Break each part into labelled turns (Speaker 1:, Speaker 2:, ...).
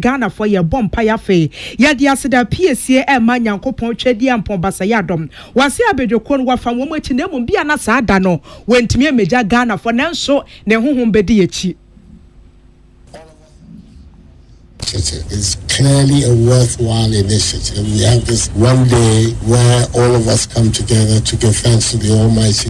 Speaker 1: Ghana for your bomb paya fe. Yadi asida PSA e manyankopon twedi ampon basa yadom. Wasi abedwokon wa fam wo machi na mum bia na saa da no wentimi meja Ghana for nanso ne honhom bedi echi.
Speaker 2: It's clearly a worthwhile initiative. We have this one day where all of us come together to give thanks to the Almighty.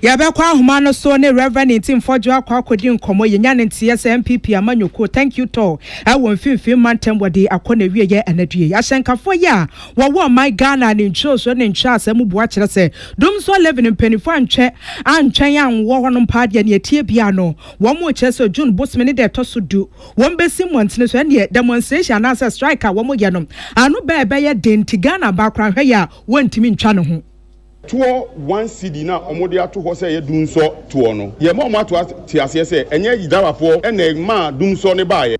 Speaker 1: Yabekwa humano so ne Reverend Intim Fojo akwa akodi nkomo yenya ne ntie se MPP amanyoko. Thank you to awon finfin mantem wode akona wieye anadue ahyenkafo ya wo my Ghana ne ncho so ne ncha asem bua kire se dum so 11 mpanifo antwe anwo hono mpaade ne etie bia no wo mo kire se June bosme de to so du wo mbesi montene so ne demonstration na se striker wo mo ye no anu be ye denti Ghana background hwe ya wontimi ntwa ne ho
Speaker 3: tuo 1 CD na omode ato ho se ye dunso tuo no ye ma omo ato tiase se enye yidawafo ene ma dunso ne baaye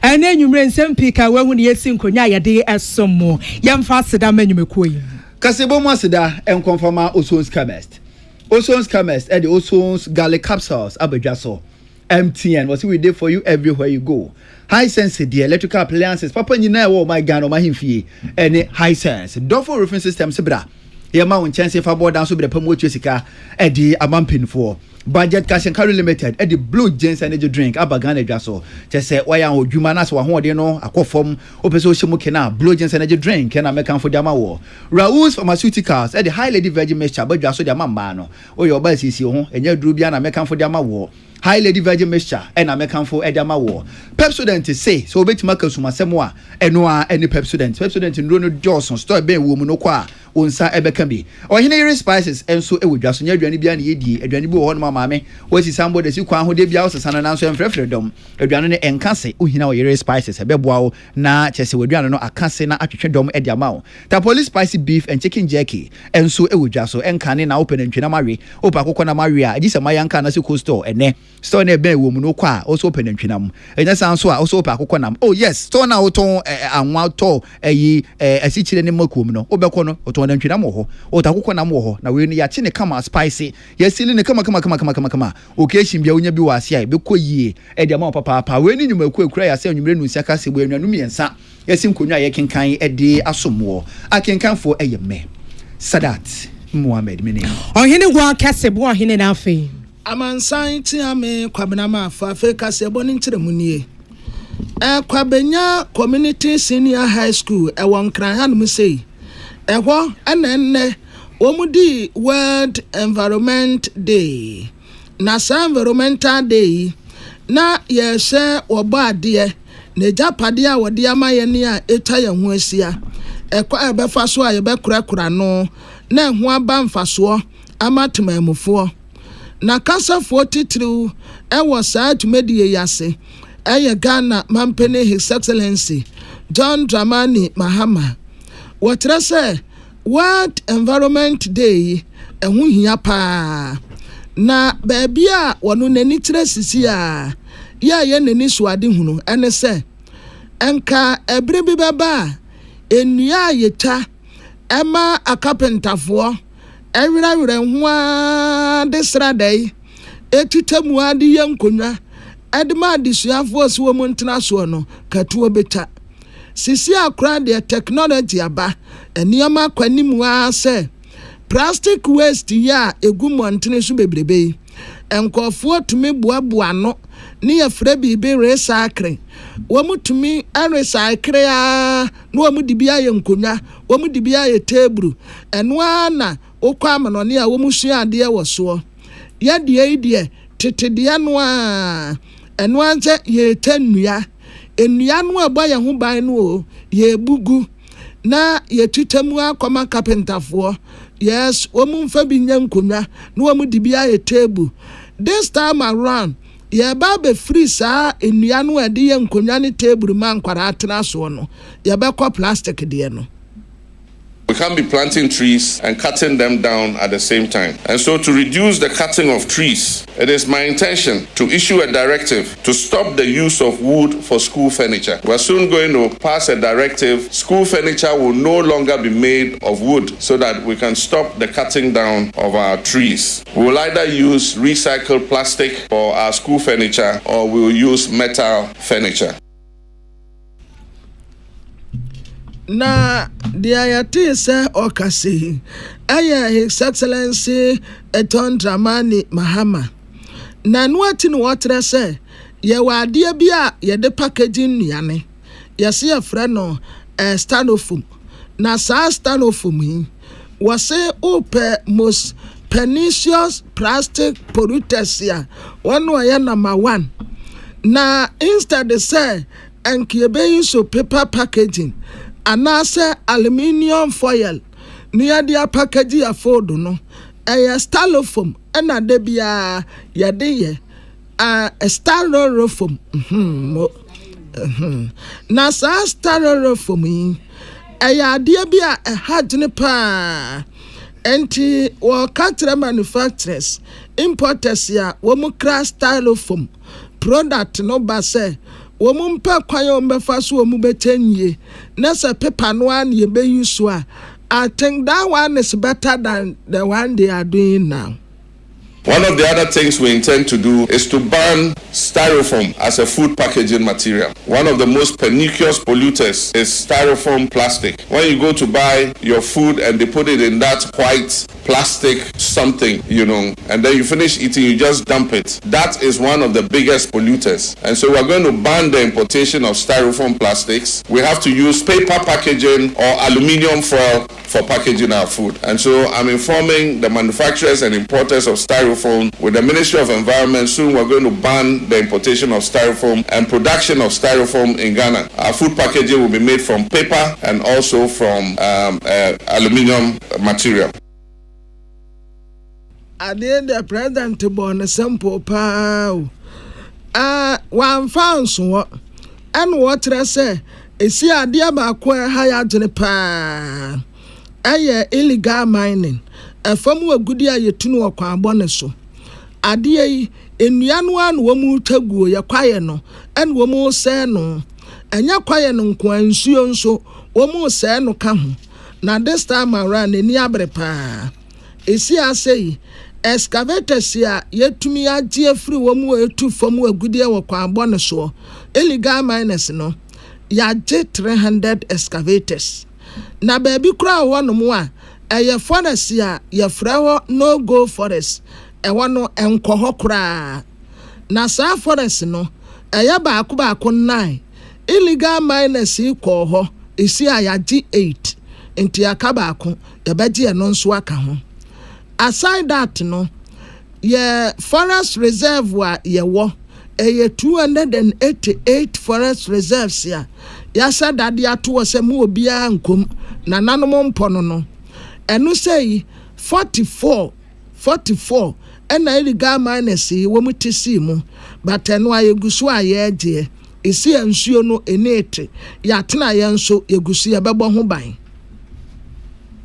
Speaker 1: ene nwumre nsem pika wahu ne yesi nkonya yede esomo yemfa seda manyumekuyi
Speaker 4: kasebo mo aseda enkonfama Osons chemist and the Osons garlic capsules abadwaso MTN what we did for you everywhere you go. High sense the electrical appliances papa nyina wo my Ghana ma himfie ene high sense dofo roofing system sebra yema won chance fa board down so be the pamocho sika e di amampinfo budget cash and carry limited e di blue jeans energy drink abagana dwaso chese waya odwuma na so ho de no akofom opeso ohimo kena blue jeans energy drink na mekan fo diama wo Raoul's pharmaceuticals e di high lady virgin mixture badwaso diama mba no oyo ba sisi ho enya duru bia na mekan fo diama wo high lady virgin mixture and American for Edama war. Pepsodent say so betima kasuma semwa enoa any Pepsodent in Rono Johnson store be woman no kwa unsa ebeka bi. Ohinere spices enso e wodwaso nya aduane bia na yedi aduane bi wo ho no maame wasi sambo de si kwan ho de bia osesa na nso emfrefre dom aduane ne enkase ohina oyere spices ebeboa wo na chese waduane no akase na atwetwe dom e dia mawo. Ta police spicy beef and chicken jerky enso e wodwaso enkane na open ntwe na mawe opa kokko na mawe a agisa mayanka na se cool store ene store na be wo mu no kwa also open ntwenam enya san so a also opa akokɔ nam oh yes store na oton anwa to ayi asikyire ne makuom no obekɔ no oton na ntwenam wo ho otakokɔ nam wo ho na we no ya kye ne kama spicy yesili ne kama occasion bia onya bi wase ai bekɔ yie e de ma papa we ni nyumaku akura ya se anwumre nu nsia kase bo anwanu miensa yesim konwa ye kenkan e de asomwo akenkanfo eyeme Sadat Muhammad mene
Speaker 1: ohene gwa kase bo ohene na afi
Speaker 5: amansan ti ame kwabena ma fa fe kase bo ni ntiremunie kwabenya community senior high school e won kran hanum sei ho enenne omudi world environment day na environmental day na ye se obo ade na japade a wode amaye ne a eta ye ho asia ekwa ebefa so a ye bekura no na ho aba mfaso amatemamufo na kasafo titiriw ewo saa tumedie yase eye Ghana mampene His Excellency John Dramani Mahama wotre se World Environment Day ehu hia pa na baabia wono nani tire sisi a ye nani suade hunu ene se enka ebre bi baba enua yecha ema akapentafo ewira ho de sradai etitemu ade yankonwa edma adisuafo so mo ntena so no katuo beta sisi akra de technology aba eniama kwanimu a se plastic waste ya egumo ntene so bebrebe enkofo tumi boaboa no ne yefre bibe recycle wo mutumi recycle a no wo mudi bia ye nkonwa wo mudi bia ye table enwa na okwa manone a wo musua ade wo so ye de tetede no a enwa nje ye tanua enua no aba ye ho ban no o ye bugu na ye titemu akoma carpenterfo yes wo mumfa bi nya nkonwa no wo mudi bia ye table this time around ye ba be free sa enua no ade ye nkonwa ne table man kwara atena so no ye be kwa plastic de no.
Speaker 6: We can't be planting trees and cutting them down at the same time. And so to reduce the cutting of trees, it is my intention to issue a directive to stop the use of wood for school furniture. We're soon going to pass a directive. School furniture will no longer be made of wood so that we can stop the cutting down of our trees. We will either use recycled plastic for our school furniture or we will use metal furniture.
Speaker 5: na deɛ yɛte sɛ ɔkase ɛyɛ His Excellency John Dramani Mahama na no ati no wɔtrɛ sɛ yɛwɔ adeɛ bi a yɛde packaging nnuane yɛse yɛfrɛ no styrofoam na saa styrofoam yi wɔse wopɛ most pernicious plastic polluters a wɔn wɔyɛ number 1 na instead sɛ ɛnkiebe so paper packaging anaasɛ aluminium foil ne yɛde package afold no ɛyɛ styrofoam ɛna de bia yɛde yɛ styrofoam na saa styrofoam yi ɛyɛ adeɛ bi a ɛhadwene paa enti wɔka kyerɛ manufacturers importers a wɔn kra styrofoam product no ba sɛ wɔn mpɛ kwan a wɔbɛfa so wɔn bɛtɛnyie na sɛ paper no a na yɛbɛyi so a I think that one is better than the one they are doing now.
Speaker 6: One of the other things we intend to do is to ban styrofoam as a food packaging material. One of the most pernicious polluters is styrofoam plastic. When you go to buy your food and they put it in that white plastic something, and then you finish eating, you just dump it. That is one of the biggest polluters. And so we're going to ban the importation of styrofoam plastics. We have to use paper packaging or aluminium foil for packaging our food. And so I'm informing the manufacturers and importers of styrofoam with the Ministry of Environment. Soon we're going to ban the importation of styrofoam and production of styrofoam in Ghana. Our food packaging will be made from paper and also from aluminium material.
Speaker 5: At the end, the president born a simple pow. One found so and what I say is see a dear Bakwa higher than a pa. Illegal mining. A form of good year you tunu or quamboneso. Adie in Yanuan womu tagu ya quieno and womu say no. And ya quieno quension so womu say no come. Now this time around in Yabre is see I say excavators ya yet to me a dear free womu to form a good year or quamboneso. Illegal miners no. Ya jet 300 excavators. Na baby kura one more. Eye forest ya yefrewo no go forest ewo no enko ho kura na sa forest no eye baako 9 illegal miners ko ho esi ayaji 8 enti aka baako ya baji eno nso aka ho aside that no ye forest reserve wa ye wo eye 288 forest reserves ya sa dade ato se mu obi a nkom na nanom mpono no enu say 44 and illegal miners wo mutisi mu but enu ayegusu ayeje esi ansuo no enete ya tena yenso yegusu ye bebo ho ban.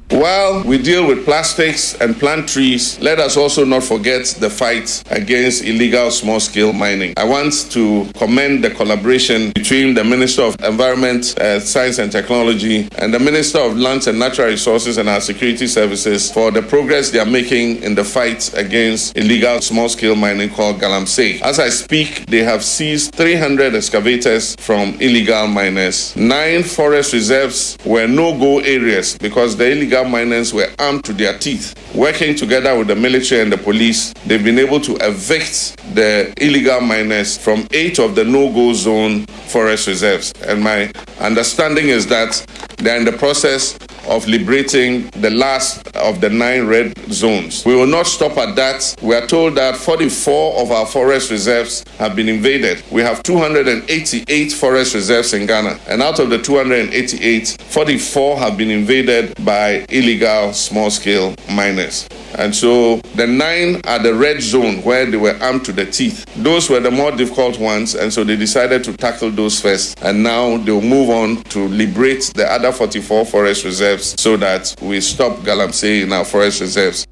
Speaker 6: While we deal with plastics and plant trees, let us also not forget the fight against illegal small-scale mining. I want to commend the collaboration between the Minister of Environment, Science and Technology and the Minister of Lands and Natural Resources and our security services for the progress they are making in the fight against illegal small-scale mining called Galamsey. As I speak, they have seized 300 excavators from illegal miners. 9 forest reserves were no-go areas because the illegal miners were armed to their teeth. Working together with the military and the police, they've been able to evict the illegal miners from 8 of the no-go zone forest reserves. And my understanding is that they're in the process of liberating the last of the 9 red zones. We will not stop at that. We are told that 44 of our forest reserves have been invaded. We have 288 forest reserves in Ghana, and out of the 288, 44 have been invaded by illegal small-scale miners. And so the 9 are the red zone where they were armed to the teeth. Those were the more difficult ones, and so they decided to tackle those first. And now they'll move on to liberate the other 44 forest reserves so that we stop Galamsey in our forest reserves.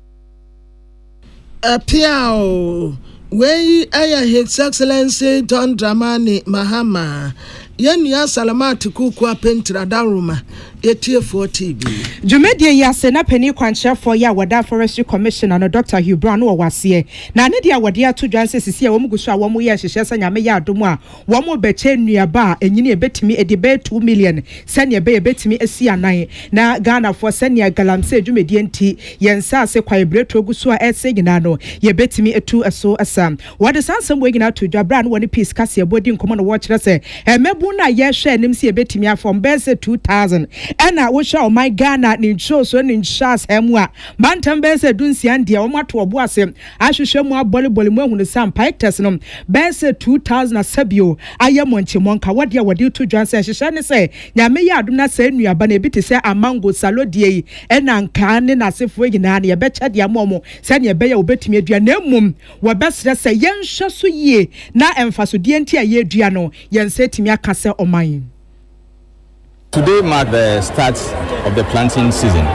Speaker 5: Piao, where His Excellency John Dramani Mahama, Yenya Salamati Kuku Pentra Daruma, Etia 40B.
Speaker 1: Jumedia Yasena Penny Quancha for Ya Wada Forestry Commission and Dr. Hugh Brown was here. Now, Nidia Wadia 2 Janses is here, Omugusha, 1 year, she says, and Yamea Duma, 1 more betchen near bar, and you bet me a debate 2 million. Send your bay bet me a CNI. Now, Ghana for Senya Galamse Jumedian Yensa se kwa Breto Gusua et Seginano, ye bet me a 2 a so a sam. What is some waking out to Jabran when a piece Cassia boarding common watch us say, and Mebuna yes, and MC a bet me from Bense 2000. And I wish out my Ghana in shows when in Shas Hemwa. Bantam Bense Dunsi and Dia Oma to a boasem. I should show more bollywood when the Sam Pike Tessinum. Bense 2000 Sabio. I am Monchimonka. What you would do to Johnson? She shall say, Yamea do not say me a banabit to say a mango salodie. And Akan as if we in a betcha dia momo. Send your bay bet me a dianum. What best say yen shasu ye. Na emphasis dientia ye diano. Yen say to me a castle o mine.
Speaker 7: Today marks the start of the planting season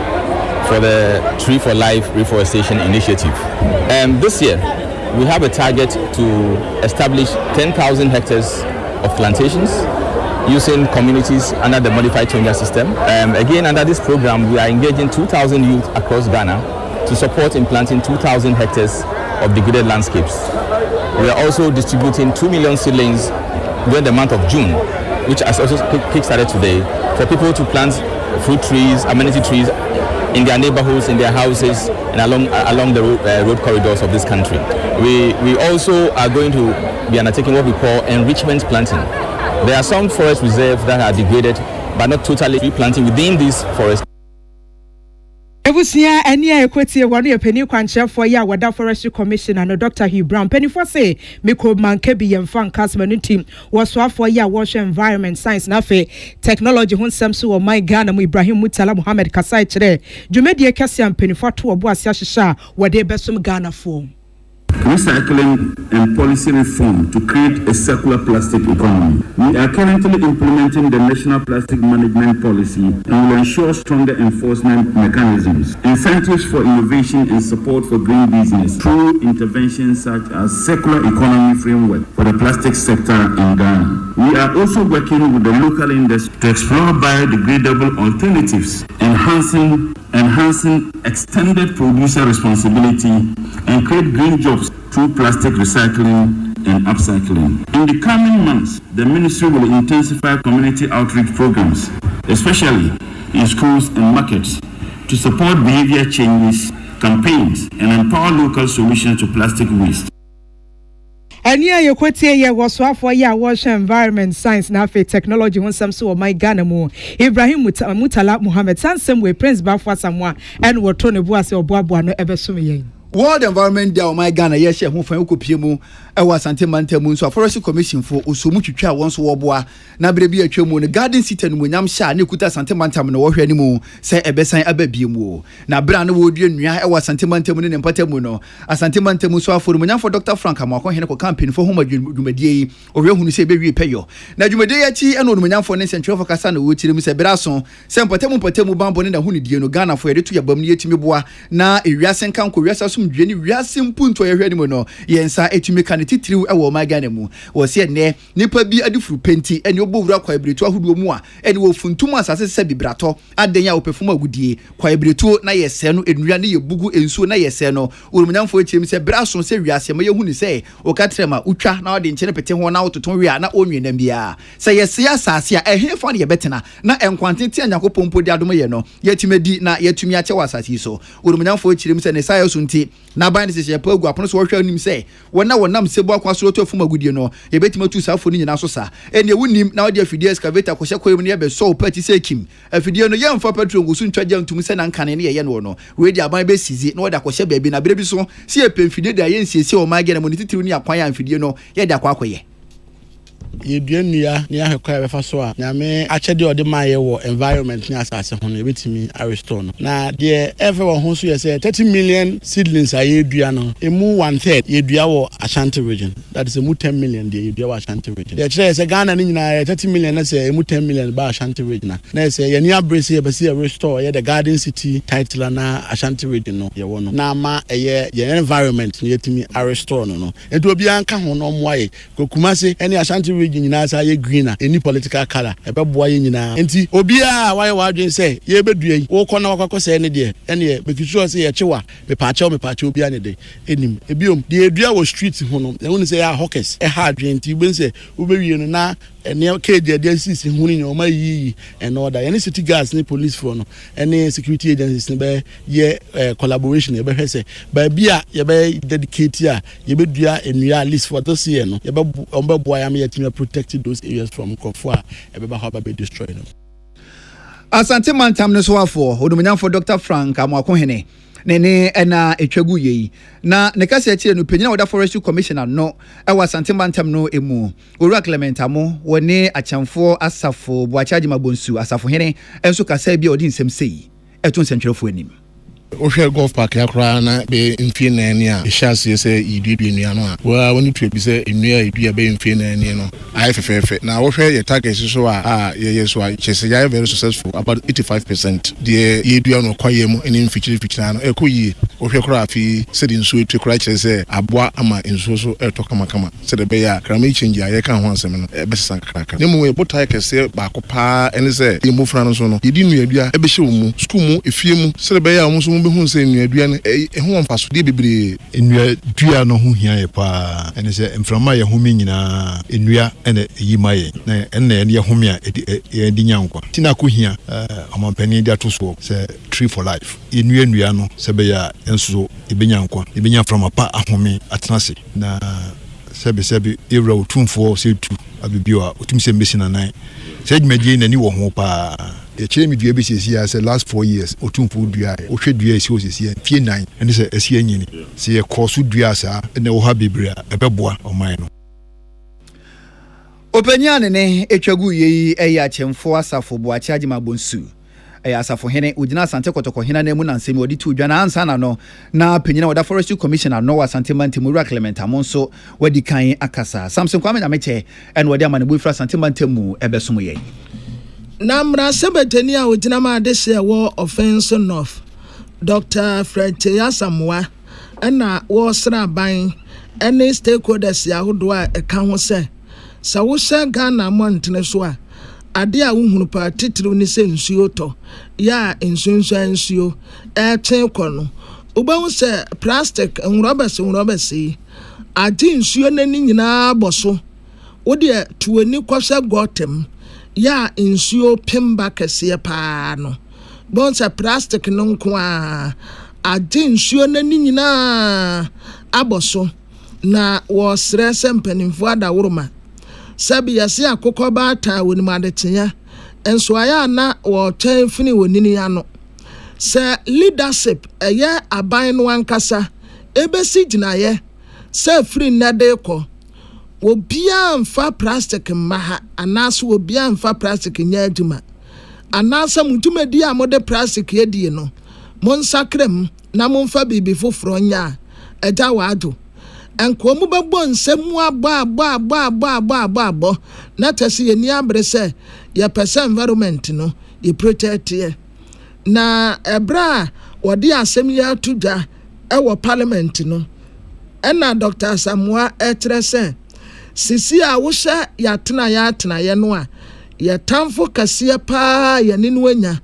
Speaker 7: for the Tree for Life Reforestation Initiative. This year, we have a target to establish 10,000 hectares of plantations using communities under the modified Tonga system. Again, under this program, we are engaging 2,000 youth across Ghana to support in planting 2,000 hectares of degraded landscapes. We are also distributing 2 million seedlings during the month of June, which has also kick-started today, for people to plant fruit trees, amenity trees in their neighborhoods, in their houses, and along the road corridors of this country. We also are going to be undertaking what we call enrichment planting. There are some forest reserves that are degraded, but not totally replanting within these forests.
Speaker 1: Ebusia eni ekweti wanu ye Penny Quancha for ya Wada Forestry Commission and Dr. Hugh Brown. Penny for say Miko Mankebi yemfa nkasma team was for ya wash environment science na fe technology hun samso o my Ghana mu Ibrahim Mutala Muhammad Kasai kire. Dwumedie kase Penny for to obo asia hyeha wade besum Ghana for.
Speaker 8: Recycling and policy reform to create a circular plastic economy. We are currently implementing the National Plastic Management Policy and will ensure stronger enforcement mechanisms, incentives for innovation and support for green business through interventions such as circular economy framework for the plastic sector in Ghana. We are also working with the local industry to explore biodegradable alternatives, enhancing extended producer responsibility and create green jobs through plastic recycling and upcycling. In the coming months, the ministry will intensify community outreach programs, especially in schools and markets, to support behavior changes, campaigns, and empower local solutions to plastic waste.
Speaker 1: And yeah, you could say yeah was for ya wash environment science na fe technology won some so my Ghana mu Ibrahim Mutala Muhammad Sansem we Prince Bafwa Samwa and what Tony Boase oboabo no ebesum yen.
Speaker 4: World Environment Day my Ghana yes share ho fan okopie mu e wa Asante Mantam nso Forestry Commission for osomu twitwa won so woboa na bere bi atwa mu no garden city no munyam sha na kuta Asante Mantam no wo hwɛ ni mu se ebesan ababie mu na bra na wo dua nnua e wa Asante Mantam ne mpatam no Asante Mantam so aforo munyam for Dr. Frank Amakɔ hene ko campaign for homa dwumadie o hwɛ hunu se bewie peyo na dwumadie achi e no munyam for ne central for kasa na wo tire mu se bra so se mpatam bambo ne na hunu die no Ghana for yede to yabam ne yetimi boa na ewiase nkan ko wiase dwani wiase mpunto ye hwɛ ni mu no yensa etumi kan titiriw e wo Ghana mu wo se ne nipa bi adifuru penti ene obowura kwa ibretu ahodo mu a ene wo funtum asase se bibrato aden ya opefum agudie kwa ibretu na yese no enua ne yebugu ensuo na yese no urumunyamfo echiem se braso se wiase ma yehuni se okatrema utwa na ode nkyene pete ho na ototon wi a na onwe nam bia se yese asase a ehefo ne yebetena na enkwantete anyakopom podi adom ye no yetimedi na yetumi ache wasase so urumunyamfo echiem se ne sayo sunti na ban se shepa agu apono so wo hwa nim se wonam sebo akwa so to afuma agudie no yebetima tu safo ni nyina so sa ene wunim na ode afidie excavator ko hyekoyem ne be so party se kim afidie no yemfa petrol ngusu ntwaja ntum se na nkane ne ye no we di aban be sizi na ode akɔhye baabi na bere bi so se epemfidie da ye nsiesie o ma gena mo titiri ni akwan ya afidie no ye da akwakoye
Speaker 9: yedua nnua ne ahekwa befa so a nyame akyɛde ɔde maaye wɔ environment ne asase ho no ebetimi restore no na de ever wɔ ho so yɛ sɛ 30 million seedlings a yedua no emu 1/3 yedua wɔ Ashanti region, that is emu 10 million de yedua wɔ Ashanti region. De kyerɛ sɛ Ghana ne nyinaa 30 million na sɛ emu 10 million ba Ashanti region na sɛ yɛ ne abrese yɛ bɛsi restore yɛ the garden city title na Ashanti region no yɛ wɔ no na ma ɛyɛ yɛ environment ne yetimi restore no no edu obi anka ho no mo aye kokuma se ɛne Ashanti region nyina sa ye green a any political color e be boa ye nyina enti obi a why wadwen say ye bedua yi wo kɔ na wakɔ say ne de ene ye make sure say ye chewa me pa che obi ane de enim ebiom de edua wo street ho no e wonu say ya hawkers e ha adwen enti ben say wo be wie no na ene keje de sisi ho ni o ma yi and order any city guards ni police for no any security agencies ni be ye collaboration ye be hwese ba bia ye be dedicate a ye be dua enua at least for this year no ye be boy am ye to protect those areas from Kofua e be ba ha ba be destroy them.
Speaker 4: Asante mantam no so afo odumnyamfo Dr. Frank Amwakohene nene ena etwagu yi na ne kase akire no panyina woda forestry commissioner no ewa Asante mantam no emu owura Clement amo woni achamfo asafo boachaji mabonsu asafo hene enso kasa bia odi nsem sei eto nsentwerefo anim
Speaker 9: Oshe golf park yakra na be mfie na ani a ehase se idudue nua no a wa woni tue bi se enua idua be mfie na ani no ai fefefe na wo hwe ye target so a ye so a chese ya very successful about 85% the idua no kwaye mu eni mfichiri no ekoyi wo hwe kra afi se di nso etu kra chese aboa ama nso so eto kama se de be ya krama change aye kan ho asem no e be san kraka nemu we botai kese ba ko pa eni se di mufra no so no yedi nua dua e be hye mu school mu efie mu se de be ya mu so be hu se nua dua no ho mfaso de bebre
Speaker 10: nua dua no ho hia ye pa ene se mframa ye humi nyina nua ene yima ye na ene ye humi a ye di nyankwa tina ko hia amampani de atoso se tree for life nua no se be ya enso ebenyankwa ebenya from pa ahome atenase na sebe ewra otumfo se tu abibio a otumse mbesi na nan se dwumadie nani wo ho pa e kire mi dua bi sesi ya se last 4 years otumfo dua o hwe dua esi o sesi ya fie nan ene se esi anyini se ye koso dua sa na wo ha bebre a ebeboa oman no
Speaker 4: opanyane ne etwagu yi eya chemfo asafo boachaji mabonsu asafo hene ugina Asante kotoko hena na mu na nsemi odi tu dwana ansa na no na panyina woda forestry commissioner no Asante Mantam owura Clement amonso wadi kan akasa Samson Kwame na meche en wadi amane bu ifra Asante Mantam mu ebesom ye
Speaker 5: na mra sebetani a ugina ma de se wo offense north Dr. Fred Yasamwa na wo sra ban any stakeholders ya hodo a eka ho se sa wo hye Ghana montene so a ade a wohunu pa titiri ni se nsuo to ya nsuo ten kono ubawu se plastic nrobesi ade nsuo nani nyina boso wode tuani kwhye gotem ya nsuo pemba kese pa no bon se plastic no nko a ade nsuo nani nyina aboso na wo srese mpanimfo adawuruma sabi yase akokɔ baata woni madetenya enso aya na wo twɛn fini wonini ano sɛ leadership ɛyɛ aban no ankasa ebesi ginaye sɛ free nade kɔ obia mfa plastic maha anaso obia mfa plastic nya adwuma anasa mutumadi a mode plastic yedie no monsakrem na monfa bibi foforo nya ɛgya wado enkomu bebo nsemu abo na tesi ye ni abre se ye pese environment no ye protect ye na ebra wodi asem ya tuja ewo parliament no ena Dr. Samoa etre se sisi a wo hye ya tena ye no a ye tamfo kase pa ye ninu anya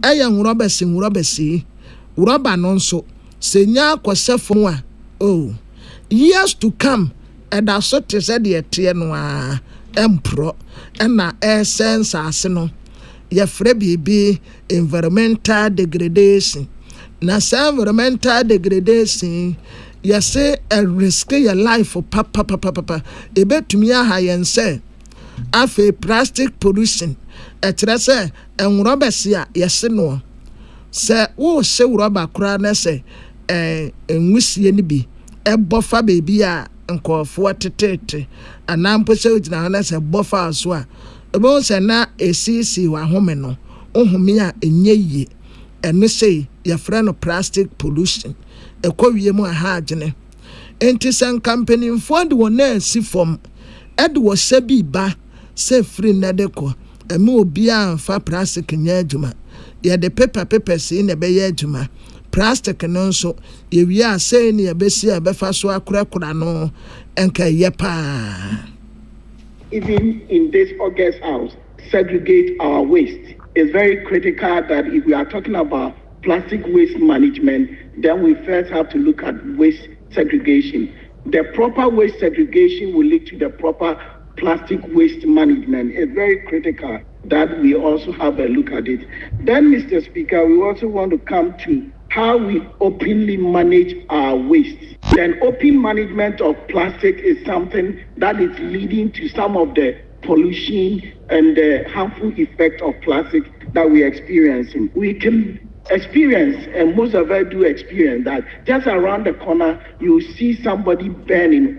Speaker 5: eye nwurobesi uroba no nso se nya akosefo a oh years to come and that sort of said the TNA empro and na essence as no ye frebi environmental degradation na environmental degradation ye say a risk your life for papa e betumi aha yen say afi plastic pollution etre say enwurobese a ye se no say wo se wuroba kura na say enwusie ni bi ebofa baby a nkofo tetete anampo se ugina na se bofa so a ebo se na esisi wa home no ohome a enye yi eno sei ya frɛ no plastic pollution ekowie mu aha agene enti sen company mfo de wona asi fom ede wo se bi ba se free na de ko eme obi a mfa plastic nya adwuma ya de paper si na be ya adwuma plastic no so ye wi a say ne ye besi a befa so akura no enka ye pa
Speaker 11: even in this August house, segregate our waste. It's very critical that if we are talking about plastic waste management, then we first have to look at waste segregation. The proper waste segregation will lead to the proper plastic waste management. It's very critical that we also have a look at it. Then, Mr. Speaker, we also want to come to how we openly manage our waste. Then open management of plastic is something that is leading to some of the pollution and the harmful effect of plastic that we are experiencing. We can experience, and most of us do experience, that just around the corner you see somebody burning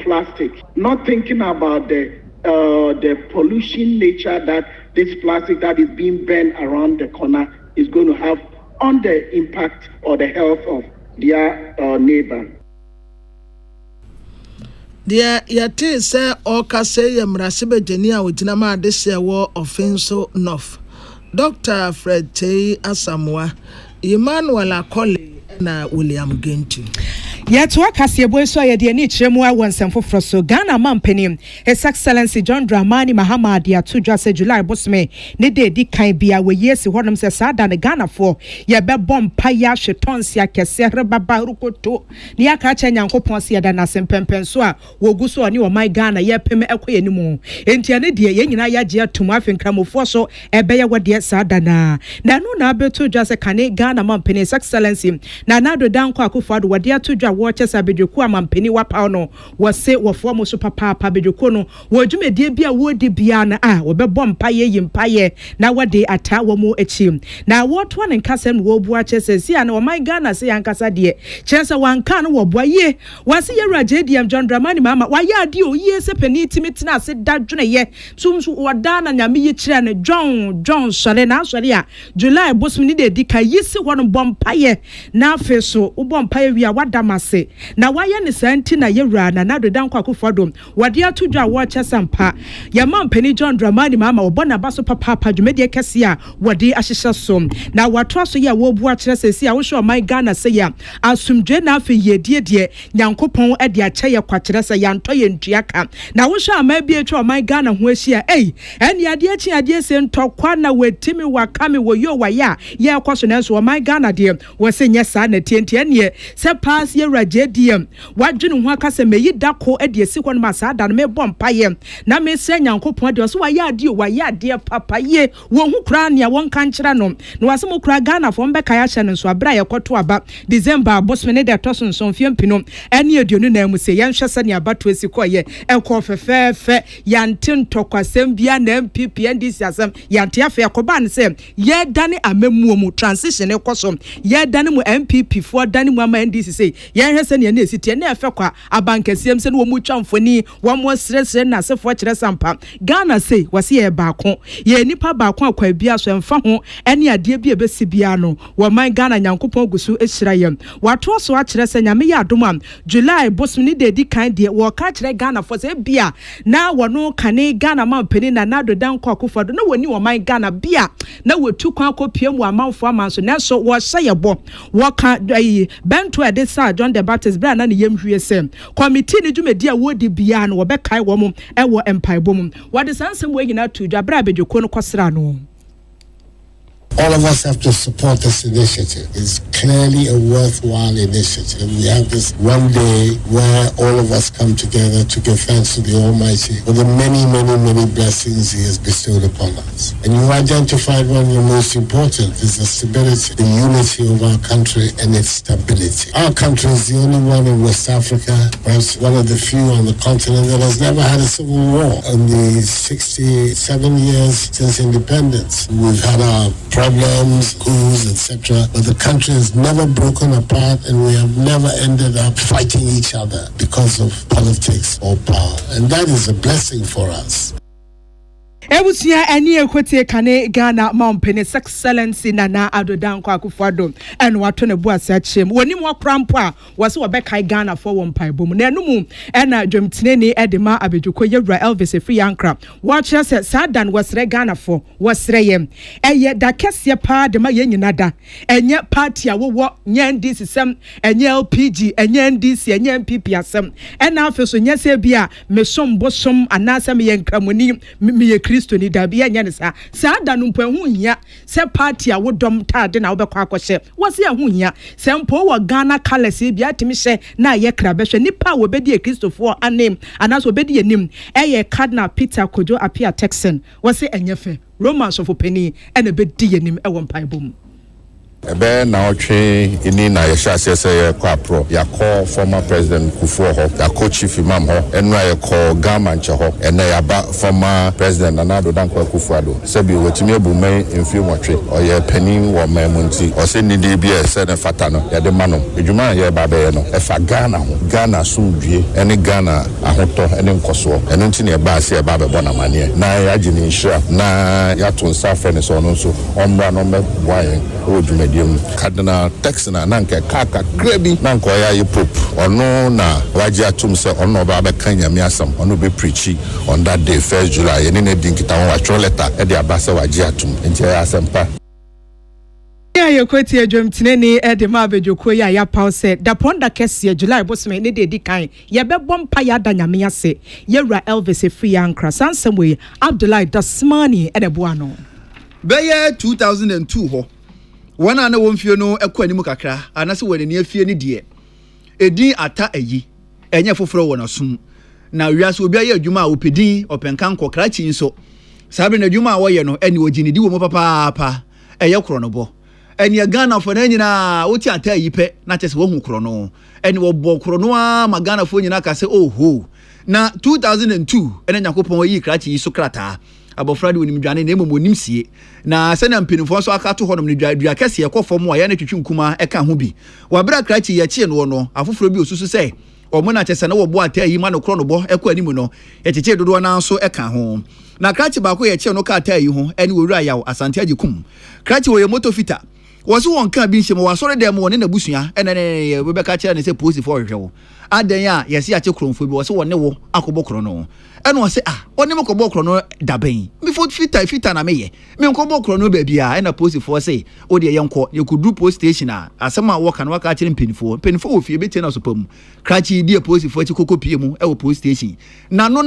Speaker 11: plastic, not thinking about the pollution nature that this plastic that is being burned around the corner is going to have on the impact or the health of their neighbor.
Speaker 5: Dear yate say oka say yamrasibe jenia wojinama this year war offenso north. Dr. Fred T. Asamoah, Emmanuel Akole, na William Gentu.
Speaker 1: Yet work as your boy saw ye the Nichemua once and for so Ghana Mampenim, His Excellency John Dramani Mahama, dear 2 July Bosme, Nede Di Kaibia, where yes, what I'm said than the Ghana for ye be bomb paya shetonsia kesere babaruko to Niakacha Yanko Ponsia than a sempensua, Woguso and you my Ghana, ye peme equi anymore. Entiane dear Yenina Yajia to Muffin Cramofoso, a bear what dear Sadana. Nano be 2 Cane Ghana Mampeni, His Excellency, Nanado Danko Ford, what dear 2 watches abejuku amampeni wapa no was say wo form so papa abejuku no wo dwumedie bia wo di bia na wo bebɔ mpaye yimpaye na wode ata wo mu echi na wo to ne nkasem wo bu achese sia na wo my Ghana say yankasa de kyerese wanka no wo boye wase yewraje DM John Dramani mama wa ya de oye se pani timitina ase dadwene ye sumsu woda na nyame ye kyerɛ ne John sɔre na sɔre a July bosom ni de di ka yisi wo no bɔ mpaye na afeso wo bɔ mpaye wi a wada se na waya ne santi na yewra na nado danko akofodom wade atodwa wo chesampa ya mampeni John Dramani mama obona baso papa dwumede kese a wade ahyehye som na wato so ya wo bu a kyerɛ sesi a wo hwe my Ghana se ya asumdwe na afi yedie de nyankopɔn ade akyɛ ye kwakyerɛ se ya ntɔ ye ntuaka na wo hwe ama bi etwa my Ghana ho ahia eni ade achi ade se ntɔkwa na wetimi wakame wo yo waya ye kwaso na so my Ghana de wo se nye sa na tientie ne se pass ye JDM wadwene ho akase meyi dako ediesi hɔ no masada no mebɔ mpaye na mesɛ nyankopɔn de so wayɛ ade papa ye wo hu kra ne won kan kyerɛ no na wase mo kra Ghana fo mbɛka ya hyɛ no so abra yɛ kɔto aba December bosmene de toso nso fiempino ɛne aduonu na mu se yɛnhwɛ sɛ ne abato esi kɔyɛ ɛkɔ fɛfɛɛfɛ yante ntɔkwasɛm bia na MPP NDC asɛm yante afa yakɔba ne sɛ yɛ dane amamuo mu transition ɛkɔso yɛ dane mu MPP fo dane mu ama NDC sɛ yɛn hwɛ sɛ ne ne sitie na ɛfɛ kwa abankasiam sɛ wo mu twamfoni wo mo sresre na sefo kyerɛ sampa Ghana sei wase yɛ baako yɛ nipa baako akwa bia so ɛmfa ho ɛne adeɛ bi ebesi bia no wo man Ghana nyankopɔn gusu ehyira yɛm wato so akyerɛ sɛ nyame yɛ adom am July bosom ni de di kan de wo ka kyerɛ Ghana fo sɛ bia na wono kane Ghana man pani na nado dan kɔ akofado na woni wo man Ghana bia na wotu kwan akɔpie mu amanfo amanso na so wo hyɛ yɛ bɔ wo ka bento ede sa John the Baptist bra na ne yemhwie sem committee ne dwumedi a wodi bia no wo bekai wo mu ewo empire bom wade sansem wo nyina to dwa bra bedweko no kosra no.
Speaker 2: All of us have to support this initiative. It's clearly a worthwhile initiative. We have this one day where all of us come together to give thanks to the Almighty for the many, many, many blessings He has bestowed upon us. And you identified one of the most important is the stability, the unity of our country and its stability. Our country is the only one in West Africa, perhaps one of the few on the continent that has never had a civil war. In the 67 years since independence, we've had our problems, coups, etc. But the country has never broken apart and we have never ended up fighting each other because of politics or power. And that is a blessing for us.
Speaker 1: Ebusia eni ekwotie kane Ghana Mompene Excellency Nana Adodankwa Akufo-Addo eno wato ne buase achem wonim wakrampo a wase wobekai Ghana for won paibom na enum ena dwemteneni edema abedwuko yewura Elvis Efiyankra watche se sadan wasre Ghana for wasre yem eye da kese pa de ma yenyina da enye party a wowo nye ndc sem enye LPG enye ndc enye MPP asem ena afeso nye se bia mesom bosom anasem ye nkramoni me Kristo ni da bia nya ne sa da no mpo hia se party a wodom tade na wobekwa akɔhye wose hu hia se mpo wo Ghana colors bia timi hye na ye kra behwe nipa wo bedi Kristofo anem anaso bedi anim eye Cardinal Peter Kojo Apia Texan wose enyefe Romans of Penny ene bedi anim e won paibom
Speaker 6: Ebe na otwe ini na yesha sese kwa pro ya call former president Kufuor ho ya call chief imam ho enu ya call gamanche ho ene ya ba former president Nana Adodankwa Akufo-Addo sebi wetimi ebume mfi nwotwe oye panin wo mamunti o se nidi bi ese ne fata no ya de mano edwuma ya ba be no e fa Ghana ho Ghana sumdue ene Ghana ahoto ene nkoso ene nti ne ba se e ba be bona mane na ya gini nshira na ya tonsa frene so no so omra no me boyen o dwuma Cardinal Texan nanke kaka grebi nanko ya ye pope ono na waji atum se ono ba be kan nyame asam ono be preachi on that day 1st July ene ne din kita won wa letter e de abase waji atum nje ya asempa
Speaker 1: ya yekweti adwemteneni edema abedwoko ya pause da ponda kese July bosme ne de kan ye bebom pa ya da nyame ase yewura Elvis Efiyankra sansemwe Abdullahi Dasmani edeboano
Speaker 4: beye 2002 ho wana na wonfie no ekwa nimu kakra anase wone ne afie ni de edin ata ayi enye foforo wona sum na wiase obi aye adwuma a opedin openkan kokra chi nso sabe na adwuma a wo ye no eni oginidi wo mo papa eye kro no bo eni Ghana fo na nyina woti ata ayi pe na tese wo hu kro no eni wo bo kro no a ma Ghana fo nyina ka se oho na 2002 ene nyakopon yi kra chi so krata abofrade wonim dwane na emomonim sie na sena mpinifo so akato honom ne dwa kese ye kofom wa ya na twitwi nkuma eka ho bi wabra krachi ye chie no no afoforo bi osusu se omo na chese na wo bo ata yi ma no kro no bo ekwa animu no ye cheche dodo na so eka ho na krachi ba ko ye chie no ka ata yi ho eni wura yawo asante agikum krachi wo ye moto fita wosu won kan bi nhyem wa sore dem woni na busua ene we be ka chie na se post for hwewo adan ya ye se ache kromfo bi wosu won ne wo akobọ kro no eno wo se oni mo kobọ kro no daben before fita na meye me nkobọ kro no ba bia ena post for say o de yenko ye kudu post station asema wo kan waka chire mpinifo wo fie beti na so pam krachi die post for chi kokopie mu e wo post station nano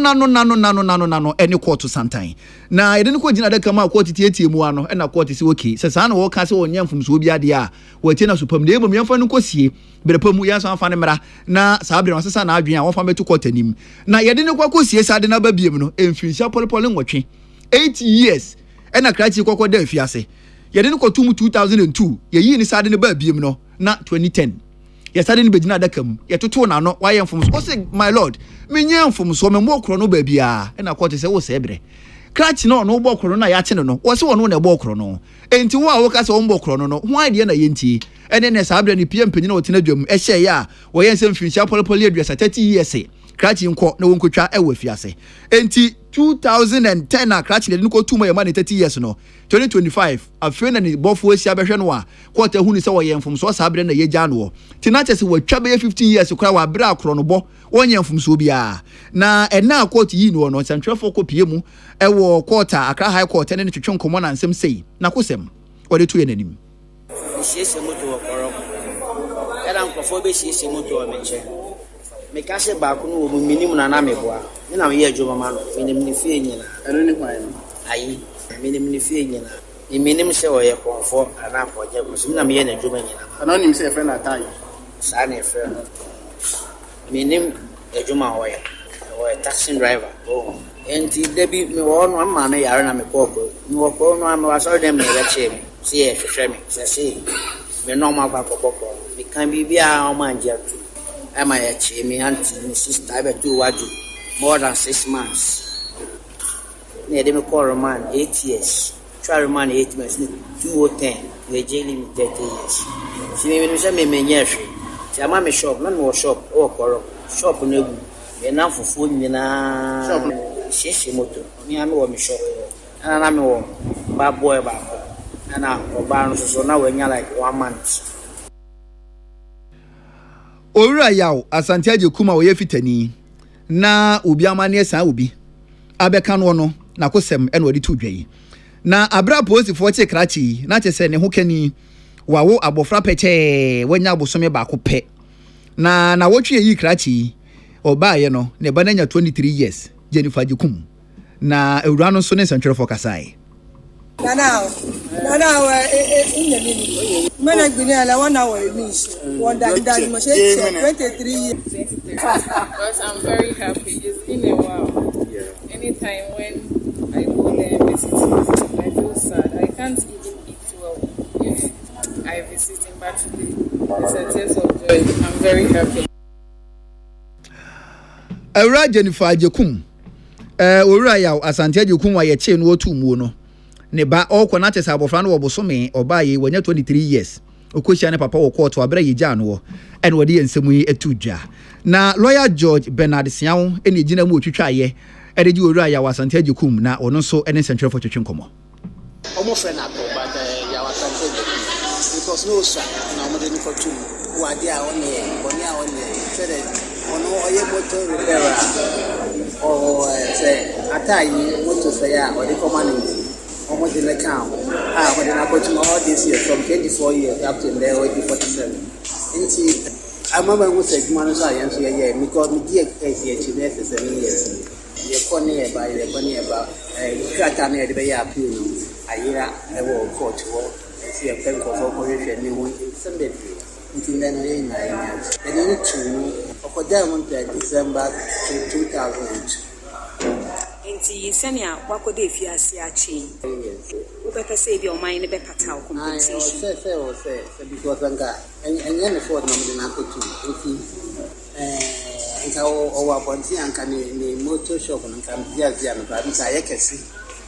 Speaker 4: ene court santan na ye de ko gina da kama court tietie mu ano ena court si okay se sa na wo ka se wo nyamfum so obi ade a wo tie na so pam de emom yemfa no kosie berepamu ya so afa ne mra na sa abre no sesa na adwen a wo fa metu court anim na ye de ne kwa kosie sa de na ba biem no emfinsha polepole nwotwe 8 years ena krachi kokko da afiase ye de ne ko tum 2002 ye yi ni sa de ne ba biem no na 2010 ye sa de ne begina da kam ye toto na no wa ye mfom so say my lord me nya mfom so me mo kro no ba bia ena court se wo se ebre krachi no no bo kro na ya chene no wo se wo no na bo kro no enti wo a wo ka se wo bo kro no ho ade na ye nti ene ne sa abre ne piem panyina wo tena dwam e hye ya wo ye nsem finsha polepole aduasa 30 years krachi nko na wonkotwa e wafiase enti 2010 na krachi ne ko tuma ye ma ne 30 years no 2025 afre na ne bofo asia behwe no a kwota hu ni se wo ye mfom so sa abre na ye gya no tina chese watwa be 15 years kra wa abre akro no bo wonye mfom so bia na ena court yi no no central kopie mu e wo court Accra High Court ne twetwe nkomo na nsem sei na kosem wode to ye nanim
Speaker 12: siese moto okoro era nkofo be siese moto o meche me ka se ba ko no wo minim na na meboa ni na me ye adwuma ma no minim ni fie nyina eno ni kwan no ayi minim ni fie nyina ni minim se o ye konfo ana koje ko na me ye na adwuma nyina ana nim se friend atai sa na friend minim adwuma ho ye taxi driver oh enti debi me wo no ma me yare na me ko ni wo ko no ma so dem me be che me si e hwehwe me se me no ma kwa kokoko me kan bibia o ma nje atu am I che me auntie me sister be do wadu more than 6 months ne de me call man 8 years try man 8 months 2010 we jail me 30 years si me say me nyehwe ti ama me shop na no shop o koro shop na egu me na fufu nyina shop shishi moto mi ame wo me shop ɛna na me wɔ ba boy baako ɛna ɔbaa no so na wɔanya like 1 month.
Speaker 4: Owura yaw asante agye kuma wo ye fitani na obi amane san obi abeka no na kosem ena odi to dwai na abra post for che krachi na che se ne ho kani wawo abofra peche wanya abosome ba ko pe na wotwe yi krachi obaaye no ne ba nanya 23 years Jennifer Jikum na ewura no so ne sentwere for kasai
Speaker 13: Nana Mana Guinea, 1 hour means 23 years.
Speaker 14: Because I'm very happy. It's been a while. Anytime when I go there and visit, I feel sad. I can't even eat well if I visit him, but today it's a taste of joy. I'm very happy.
Speaker 4: Ewura Jennifer Jikum, owura yaw asante Jikum wa ye che no otu mu no. Ne ba okwo na tesa abofra no obosome obaaye wanya 23 years okohia ne papa wo court abra yigya no ene wode ensemu yi etudwa na lawyer George Bernard Siawo ene gina mu otwitwaye edeji owura ya wasante agikum na ono so ene central for twetwenkomo
Speaker 12: omo friend ato but ya wasante agikum because no sir na omo de ni for two wade a one boni a one said ono oye motor repairer or say atai motor say ya odi command almost in the account. When I go to all this year from 24 years up to there, 47. I remember when I said, "Man, science here, because me dear case here, she has 7 years. You're funny about crackdown here, the way I feel. I hear I will coach war. I see a pen for corporation. You want Sunday. Until then, I know. And you two, for them, December 2002.
Speaker 15: Nti senia wakode efiase achi ubeka say bi o man ne be pata o compensation
Speaker 12: say because anga enye ne for na me na kotu nti nka o wa bonti anka ne motor shop nka bia no ba nka ye kesi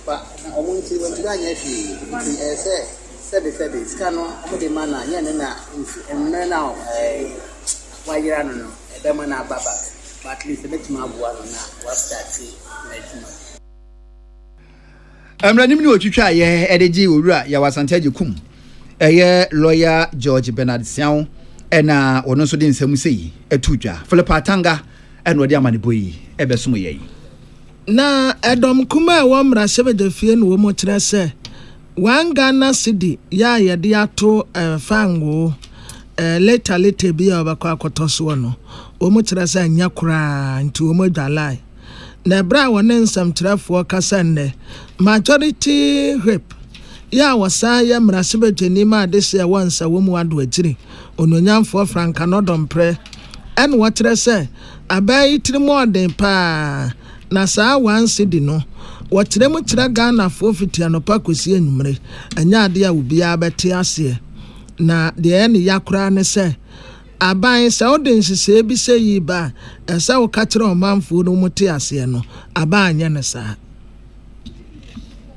Speaker 12: ba o mo nti won tira nya fi nti sebe ska no o de mana nya ne na na wa yira no e be mana baba but at least let me abuwa no na wa start
Speaker 4: Amranim ni otwitwa ye edeji owura ya wasante agikum eye lawyer George Bernard Siawo ena ono so de nsam sei etudwa Philip Atanga ena odi amaneboyi ebesom ye
Speaker 5: na edom kuma e wo mra sebede fie no mo kire se wan Ghana cedi ya ye de ato fango later bi obakwa akotoso no o mo kire se anya kura nti o mo dwalai na bra won nsam trafo kasa nne majority whip ya wasa ya mrasebete ni ma de se wansa wo mu ado agiri ononyamfo franka nodom pre en wotre se abai trimodem pa na saa wansi di no wotre mu kira Ghana fo fitia no pa kosi enumre anya ade a obi abete ase na de en yakura ne se aban se odin sise bi se yi ba esa wo ka kire omanfo no muti ase no aban nya ne saa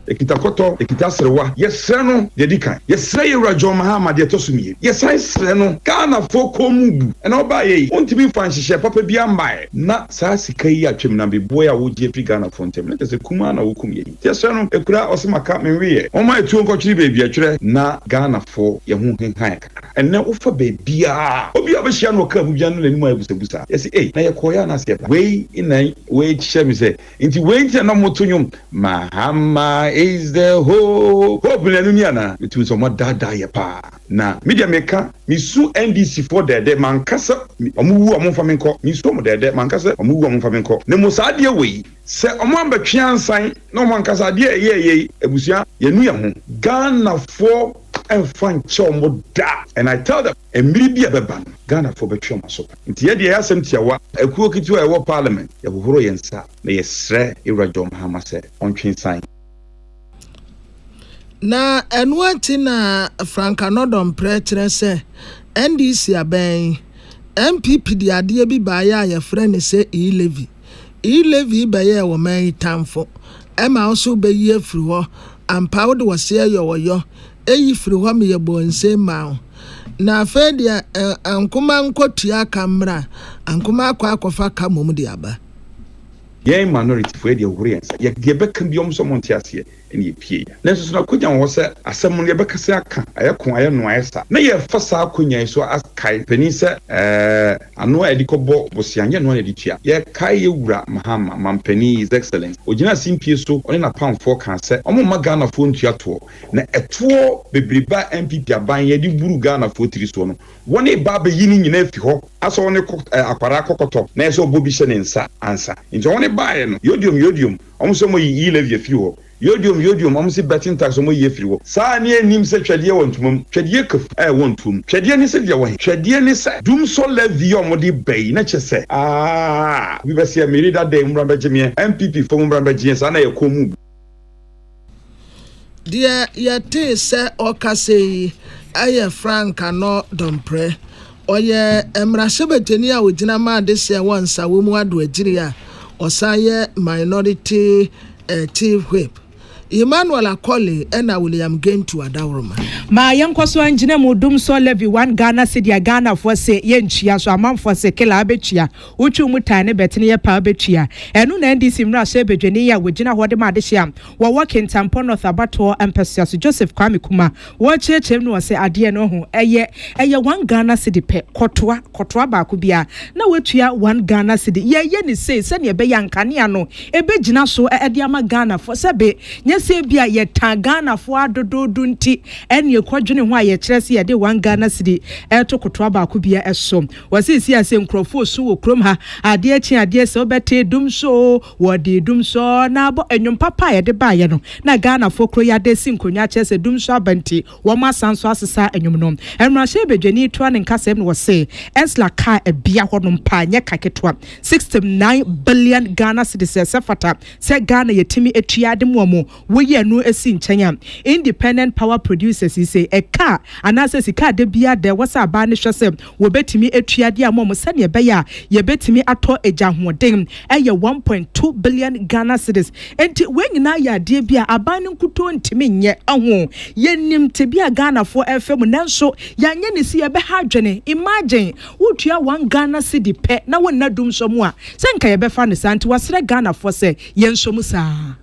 Speaker 16: ekitakoto ekitasrewa yesre no dedikan yesre yewra John Mahama de tosumie yesai sre no Ghana fokomubu ena oba ye ontimi fanhihye papa bia mbae na saa sika yi atwem na beboy a wogie fi Ghana fontem na tese kuma na wokum ye yesre no ekura osemaka menwe oma etu nkokyiri beebi atwere na Ghana fo ye ho henhan kakra enne ufa beebia obi abehia no ka bubia no nanim abusabusa yesi na ye koya na se we inan we kyeme se nti we ntia na motonyum Mahama is the hope na it was some dada ya pa na media maker misu NDC for the mankasa omuwu omfa menko misu mo the mankasa omuwu omfa menko ne musade we se omo ambetwe ansan na mankasa de ye ebusua yenu ya ho Ghana for enfan chomo da and I tell them emiri bia beba Ghana for betwe maso nti ye de yasem tiawa akuo kitu e wo parliament ye hohoro yensa na yesre Ewra John Mahama se ontwe san
Speaker 5: na enwati na Franka Nodom pretre se NDC aben MPP di ade bi ba ya ya frene se E-Levy ba ye wo man tamfo ema also be ye free ho ampa wo de wo se yo eyi free ho me ye bonse ma na fe dia ankoma nkotua kamra ankoma akwa akofa kamom di aba
Speaker 16: yɛn minority for the Orients yɛ bɛka bi ɔmo so mo ntiaseɛ ɛne yɛpie na nso na konya wɔ sɛ asɛm no yɛbɛka sɛ aka ayɛ ko ayɛ no ayɛ sa na yɛfa saa konya so akae pani sɛ ano a yɛde kɔbɔ bosianyɛ no a yɛde tua yɛkae yɛwura mahama mampani his excellence ogyina simpie so ɔne na pamfoɔ ka sɛ ɔmo ma Ghanafoɔ ntua toɔ na ɛtoɔ bebreba MPP aban yɛde buru Ghanafoɔ tiri so no wɔne ba bɛyi ne nyina fi hɔ asɔ ne akwara kɔkɔtɔ na ɛsɛ ɔbɔ bi hyɛ ne nsa ansa nti wɔne baeɛ no yodium ɔmo sɛ mo yi levy fi hɔ yodium ɔmo sɛ betting tax ɔmo yi fi hɔ saa ne anim sɛ twɛdeɛ wɔ ntumam twɛdeɛ kaf wɔ ntum twɛdeɛ ne sɛ deɛ wɔ he twɛdeɛ ne sɛ dum so levy ɔmo de bɛyi na kyɛ sɛ bi bɛsɛ meri da dɛ mmra bɛgye me MPP fo mmra bɛgye saa na yɛ kɔ mu
Speaker 5: deɛ yɛte sɛ ɔkasa yi ayɛ Frank ano dɔmprɛ ɔyɛ mmarahyɛbadwani a ogyina ma ade sɛ wɔn nsa wɔ mu ado agyiri a ɔsan yɛ minority chief whip Emmanuel Akole ena William Gentu Adaworoma.
Speaker 1: Ma yanko so anjine mu dum so levy 1 Ghana cedi Ghana for se yentua so amanfo se kila abetua. Uchu mutane betene ye pa abetua. Enu na NDC mra so bedwani ya wogina hode ma adehia. Wo work in Tampo North Abato Empesias Joseph Kwame Kuma. Wo chechem no se ade no ho eye 1 Ghana cedi pe kotoa ba ko bia. Na wetua 1 Ghana cedi. Ye ni say ne be yankane ano. Ebe gina so ede ama Ghana for sebe se bia ye Ghana fo adododo nti ene ekwadwene ho a ye kyerɛ se ye de 1 Ghana cedi eto kotoa ba ko bia ɛso wasisi ase nkrofo so wo krom ha ade achi ade se obete dum so wode dum so na abo enwom papa ye de ba ye no na Ghana fo kro ya de si nkonya kyerɛ se dum so abanti wo ma sanso asesa enwom no enra hye bedwani to an nkasem no se ensla ka ebia ho no mpa nye kaketwa 69 billion Ghana cedi se fata se Ghana yetimi etua de mo we no esi nkyanya independent power producers say a car anase sika de bia de wasa ba ne hwese wo betimi etua de amom se ne be ya ye betimi ato eja hoden eye 1.2 billion Ghana cedis enti we nyina ya de bia aban nkuto ntimi nye aho yenim te bia Ghana fo FM nanso ya nye ne si ye be ha dwene imagine wo tua 1 Ghana cedi pe na wonna dum so mu a se nka ye be fa ne santi wasre Ghana fo se yenso mu saa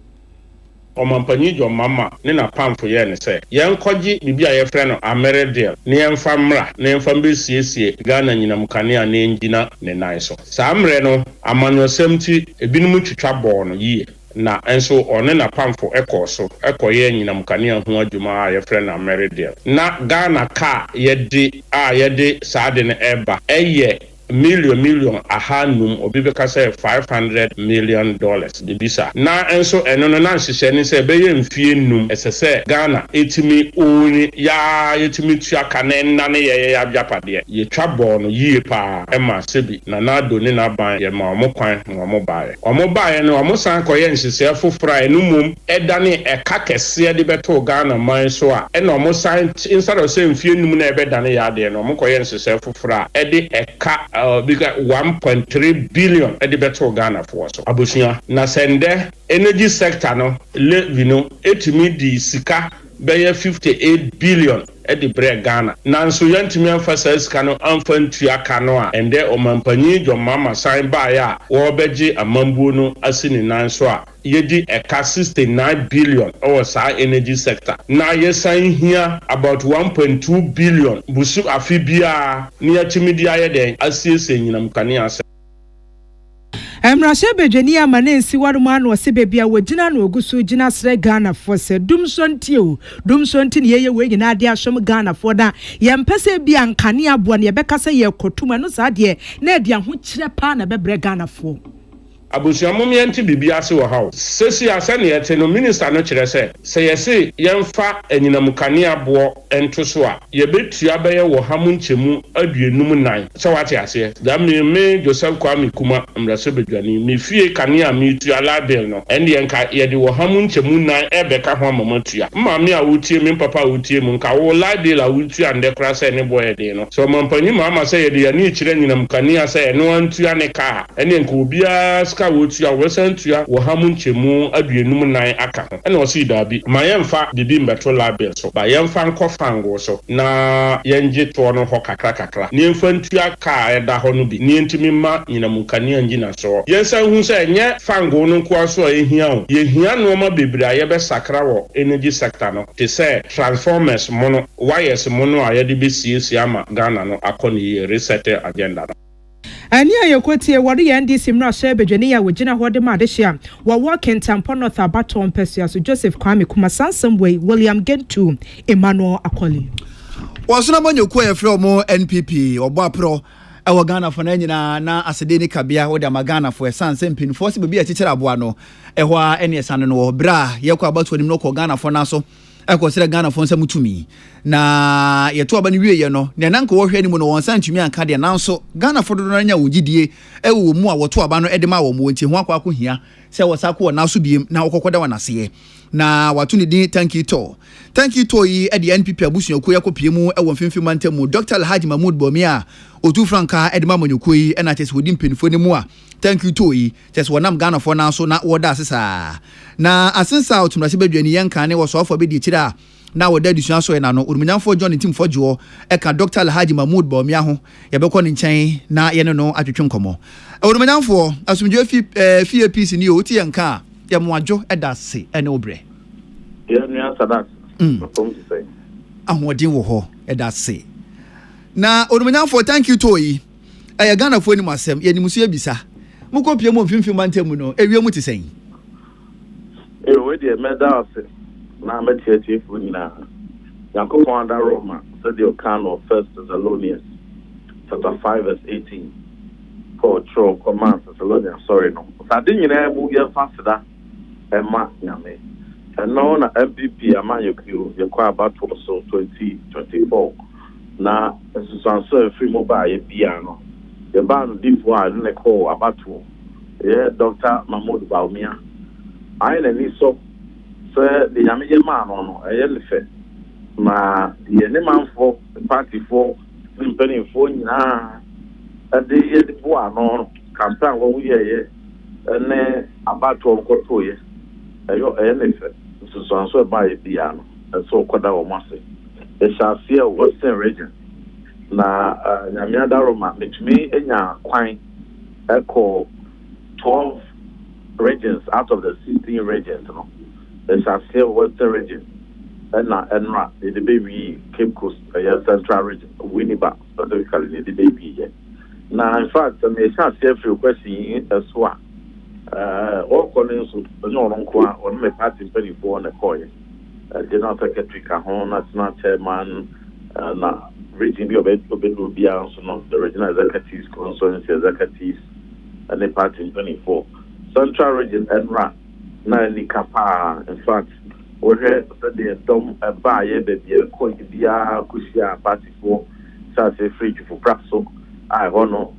Speaker 17: Omampanyi jo mama ne na pamfo ye ne se yen koji bibia ye frɛ no ameredel ne yemfa mra ne yemfa mbesiesie Ghana nyinam kanea ne ngina ne nan so saa mre no amanwosem ti ebinum twitwa bɔ no yie na enso one na pamfo ekoso ekoye nyinam kanea ho adwuma a ye frɛ no ameredel na Ghana ka ye de saade ne eba eye million ahanum obi beka say $500 million debisa na enso eno no na nhyehyɛ ne sɛ bɛyɛ mfie num ɛsɛ Ghana etimi oni ya etimi tua kanen na ne yɛ abjapade ye twa bɔ no yie pa ɛma sebi na do ne na ban ye ma ɔmo kwan na ɔmo bae no ɔmo san kɔyɛ nhyehyɛ fofora enu mum ɛda ne ɛka kɛse de bɛto Ghana man so a ɛna ɔmo san instead of say mfie num na ɛbɛda ne yade no ɔmo kɔyɛ nhyehyɛ fofora ɛde ɛka bigger 1.3 billion at the better Ghana for so abusia na sende energy sector no levy no etimi di sika beye 58 billion at the bread Ghana nanso yantimi amfasa sika no amfantua ka no a ende omampanyi jo mama sign by ya wo beji amambuo no asini nanso a yedi eka 69 billion or sa energy sector na yesan here about 1.2 billion busu afibia ni atimidi ayeden asiese nyinam kanea
Speaker 1: Emrashe bedwani amane nsi warumu anu ose bebia wogina na ogusu gina sre Ghana for se dumsonti ne yeye we nyina ade asom Ghana for da yempese bia nkane aboa ne yebekasa ye kotuma no sa de na ade ho kire pa na bebre Ghana for
Speaker 17: abusuamum yenti bibia se wo hawo sesi asane yete no minister no kire se yese yemfa anyinam kane abo ento so a yebetua beye wo hamu nchemu aduenum nan se wate ase da me Joseph Kwame Kuma mraso bedwani me fie kane a me tua label no ende yenka yede wo hamu nchemu nan ebeka ho amatua mama a wotie me papa wotie mu nka wo label a wotua ndekra se ne boye de no so mampanyi mama se yede ya ni kire anyinam kane a se no antua ne ka ende nka obia sika wo tua wo san tua wo hamu nchemu aduenum nan aka ho ene o si dabi ma yemfa bibi mbeto label so ba yemfa nkɔ fango so na yenje to no ho kakra ne yemfa ntua ka eda ho no bi ne ntimi ma nyinamukani angina so yensa hu se enye fango no nko aso ehia o yehia no ma bebre aye be sakra wo energy sector no te say transformers mono wires mono ayede be siesie ama Ghana no akoni reset agenda no
Speaker 1: ani ayekotie wode ya ndc mra so bedwani ya wogina hode ma adehia wa working tampo north abaton pesua so Joseph Kwame Kuma Sansomwe William Gentu Emmanuel Akoli
Speaker 4: wasuna manyoku ya frɛ mo NPP obo apro ewo Ghana fo na nyina na asede ni kabia wo de Ghana fo esanse mpinfo se bia chichira aboa no ehɔ a ene esane no bra yekɔ abatu anim no kɔ Ghana fo na so ekosere Ghana fo nsam tumi na yeto aba ni wieye no ne nanka wo hwɛ ni mu no won san tumi anka de nanso Ghana fo do no nya wogidie ewo mu a woto aba no edema wo mo nti ho akwa hia sɛ wosako wo na so biem na wokɔkɔda wanase na watu ni din thank you to yi ede NPP abusuaku yakopie mu ewo mfimfim mantamu Dr. Alhaji Mahmoud Bomia otu franka edema manyoku yi ena chese wodi mpenfo ne mu a thank you to yi chese wonam Ghana fo na so na woda asesa na asensa otumrase badwani yanka ne wo so afo be di kira na woda disua so na no orumunyanfo John Tim Fojo eka Dr. Alhaji Mahmoud Bomia ho yebekɔ ne nkyɛn na yene no atwetwe nkomo orumunyanfo asumdwe fi APC ni o ti yanka ya moadwo edase ene obre
Speaker 18: ya nua sadat from to say
Speaker 4: ahodin wo ho edase na orumunyanfo thank you to yi aya Ghana fo ni masem ye ni musu ebisa mukopie mo mfimfim mantamu no ewie mu ti sen
Speaker 18: we dey medals na metiatie fo nyina yakopon da Roma said the Akan of 1 Thessalonians chapter 5 verse 18 for true command Thessalonians sorry no sade nyina mu ye fasida ema nyame no na MPP amanyoku yakwa about so 2024 na susanso free mobile bia no the ban difo a ne call about yeah Dr. Mahmoud Baumia I na so the nyame man no eyelefe ma the nemanfo party for company for nyina ade ye de bo ano campaign wo ye ne about okoto ye eyo eyelefe so by bia no so kwada wo mase the Shasia Western region na nyame adaroma metumi enya kwan echo 12 regions out of the 16 regions no the Shasia Western region and enra the baby Cape Coast central region Winneba specifically the baby na in fact me Shasia free question so all calling so no nko on me party penny for na call general secretary ka ho national chairman na region bi obedu bia so no the regional executives constituency executives and the party 24 central region enra na ni kapa in fact we had the dom ba ye be ko bia kusia party for say free for praxo I hono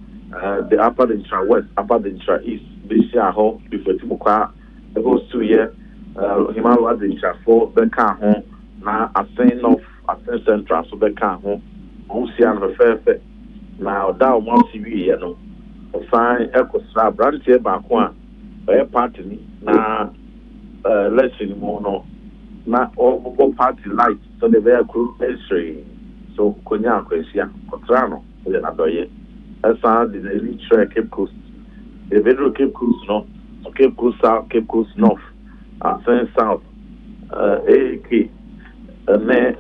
Speaker 18: the upper intra west upper intra east bisia ho before timukwa e goes to here himawa intra for the ka ho na asen of asen central so the ka ho usia no fefe na oda o mo siwi ye no fine ekosra branch ba ko a party ni na election mo no na all party light so the vehicle history so konya akwisia kotrano we na doye esa the reach Cape Coast the Pedro Cape Coast no Cape Coast South Cape Coast North South AK ne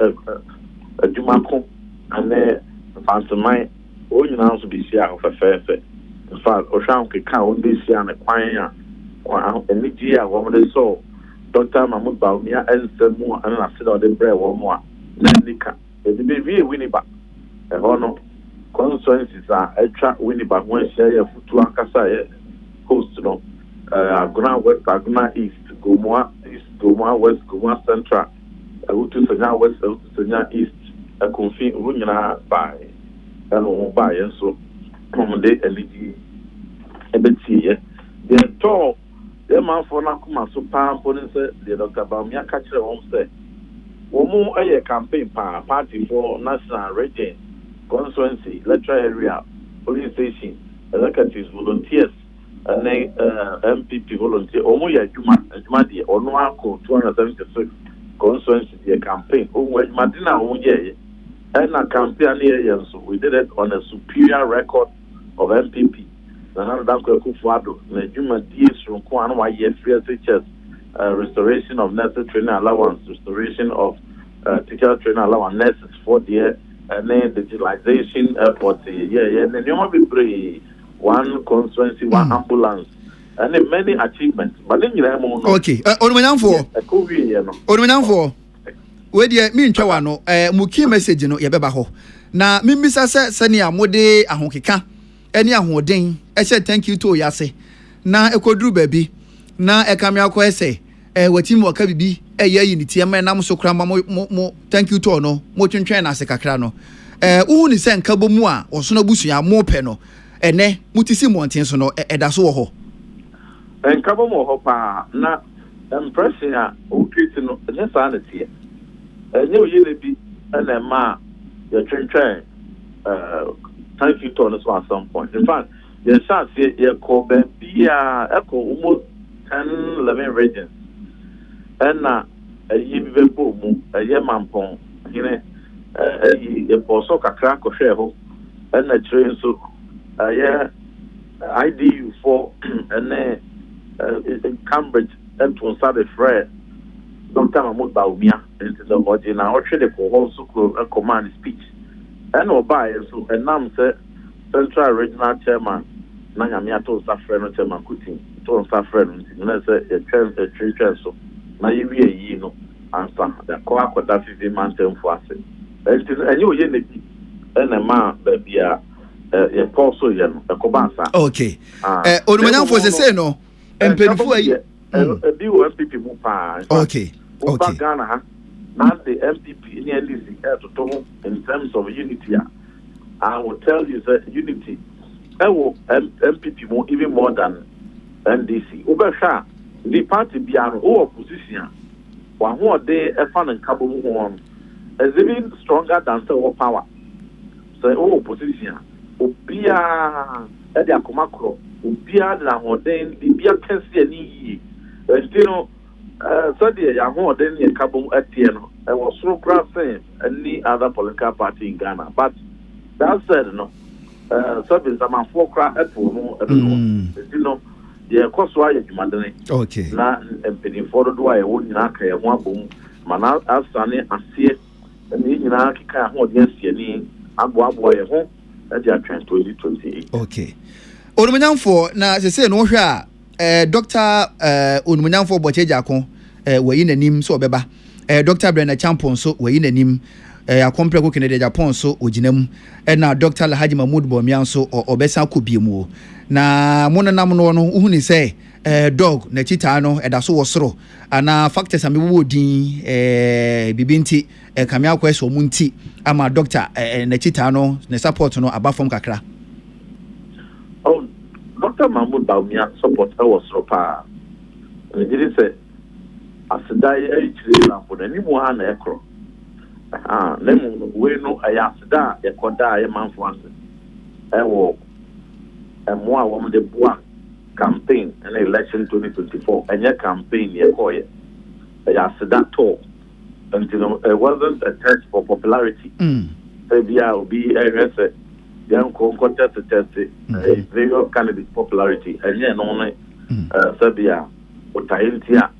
Speaker 18: Jumako and Fantomai o nyina so bi sia ofefefe in fact o shan ke ka o bi sia na kwan a wa eniji a wo mo so Dr. Mahmoud Baumia ensemu an na se de bre wo mo a na nika e be wie Winneba e hono constituencies a etwa Winneba ho ahia ya futu akasa ye coast no Aguna West Aguna East Gomoa East Gomoa West Gomoa Central Utu Senya West Utu Senya East akonfi runyina bai eno bai enso komde eligi ebeti ye de to the man for na kuma so pampo ne se the Dr. Baumia ka kire won se wo mu aye campaign party for national region constituency electoral area police station executives volunteers MPP volunteer omo adwuma de ono akọ 276 constituency the campaign madina and a campaign here so we did it on a superior record of MPP na danko Akufo-Addo na adwuma die sonko an wa ye free teachers restoration of nurse training allowance restoration of teacher training allowance nurses for the and then digitalization airport and then you want to be one constituency one ambulance and then many achievements but then you have
Speaker 4: okay Onumanyanfo we dey me ntwa wa no muki message no ye beba ho na mimbisa se ne amode ahokeka ene ahoden say thank you to yase na ekoduru baby na ekame akọ ese watim waka bibi ye unity am na so kra mo thank you to no mo twentwen na se kakra no uhu ni se nka bomu a osono busua mo pe no ene mutisi monten so no eda so wo ho
Speaker 18: nka bomu ho pa na impression a o treat no ne sanity nye oyele bi na ma ye twentwen thank you to us at some point in fact ye chance ye ko be bia echo almost 10-11 regions and na ye bi bo mu ye mampon hine ye poso kakra ko hwe ho and na train so ye IDU for and in Cambridge and to start a friend Dr. Mahmoud Baumia into the original or the also command speech and obey so and now say Central Regional Chairman Nanyamiato Safran Chairman Kutin to Safran say a trend so na you know answer the Coaco that 50 mountain for us and you unity and a man baby a also yen a cobansa
Speaker 4: okay Onumanyanfo say no empedifo ayi
Speaker 18: MPP mu pa
Speaker 4: okay
Speaker 18: Ghana ha na the MPP in NDC to in terms of unity I will tell you that unity MPP more even more than NDC Obesha the party biano or opposition one who they a fan and cabo one is even stronger than the power so opposition Obia Edia Komakro Obia na Hoden the Bia Kensi ni still so the Yahoo then in Cabo Etieno I was so grassing any other political party in Ghana but that said no service am for cra apple no you know yeah cost why you madene
Speaker 4: okay
Speaker 18: na empini for do why won nyina ka e ho abom mana asane asie ni nyina kika ho de asie ni abo ye ho e dia 2028
Speaker 4: okay Onumanyanfo na se no hwe a Dr. Onumanyanfo Bochejakon wayi nanim so obeba Dr. Brenda Champon so wayi nanim akompre ko Kennedy Japan so oginam na Dr. Alhaji Mahmoud Bomian so obesa ko biemu na monanam no no uhuni say dog na chita no eda so wosoro ana factors am wo din bibinti kame akwa so munti ama doctor na chita no na support no abafom kakra
Speaker 18: oh Dr. Mahmoud Baumia support was ropa. We did say as dai chire na for ni mu ha na ekro. Nemu we no ayasda e koda e manfo ase. Ewo emo a wo de boa campaign in election 2024 enya campaign ye koye. Ayasda to until it wasn't a test for popularity. Bia obi e young contest various candidate popularity and yeah no Serbia Utaintia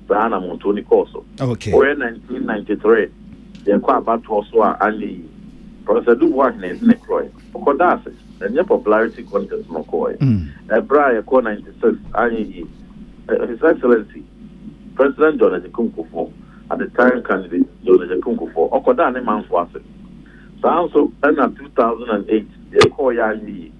Speaker 18: Brana Montoni Corso.
Speaker 4: Okay.
Speaker 18: Or 1993 they quite about to also only Professor Dubois Necroy. Okodasis and your popularity contest no coy. Bra 96 His Excellency President John Kunkufo at the time candidate John Kunkufo. Okodane Manfwase. So in 2008 they call Yanni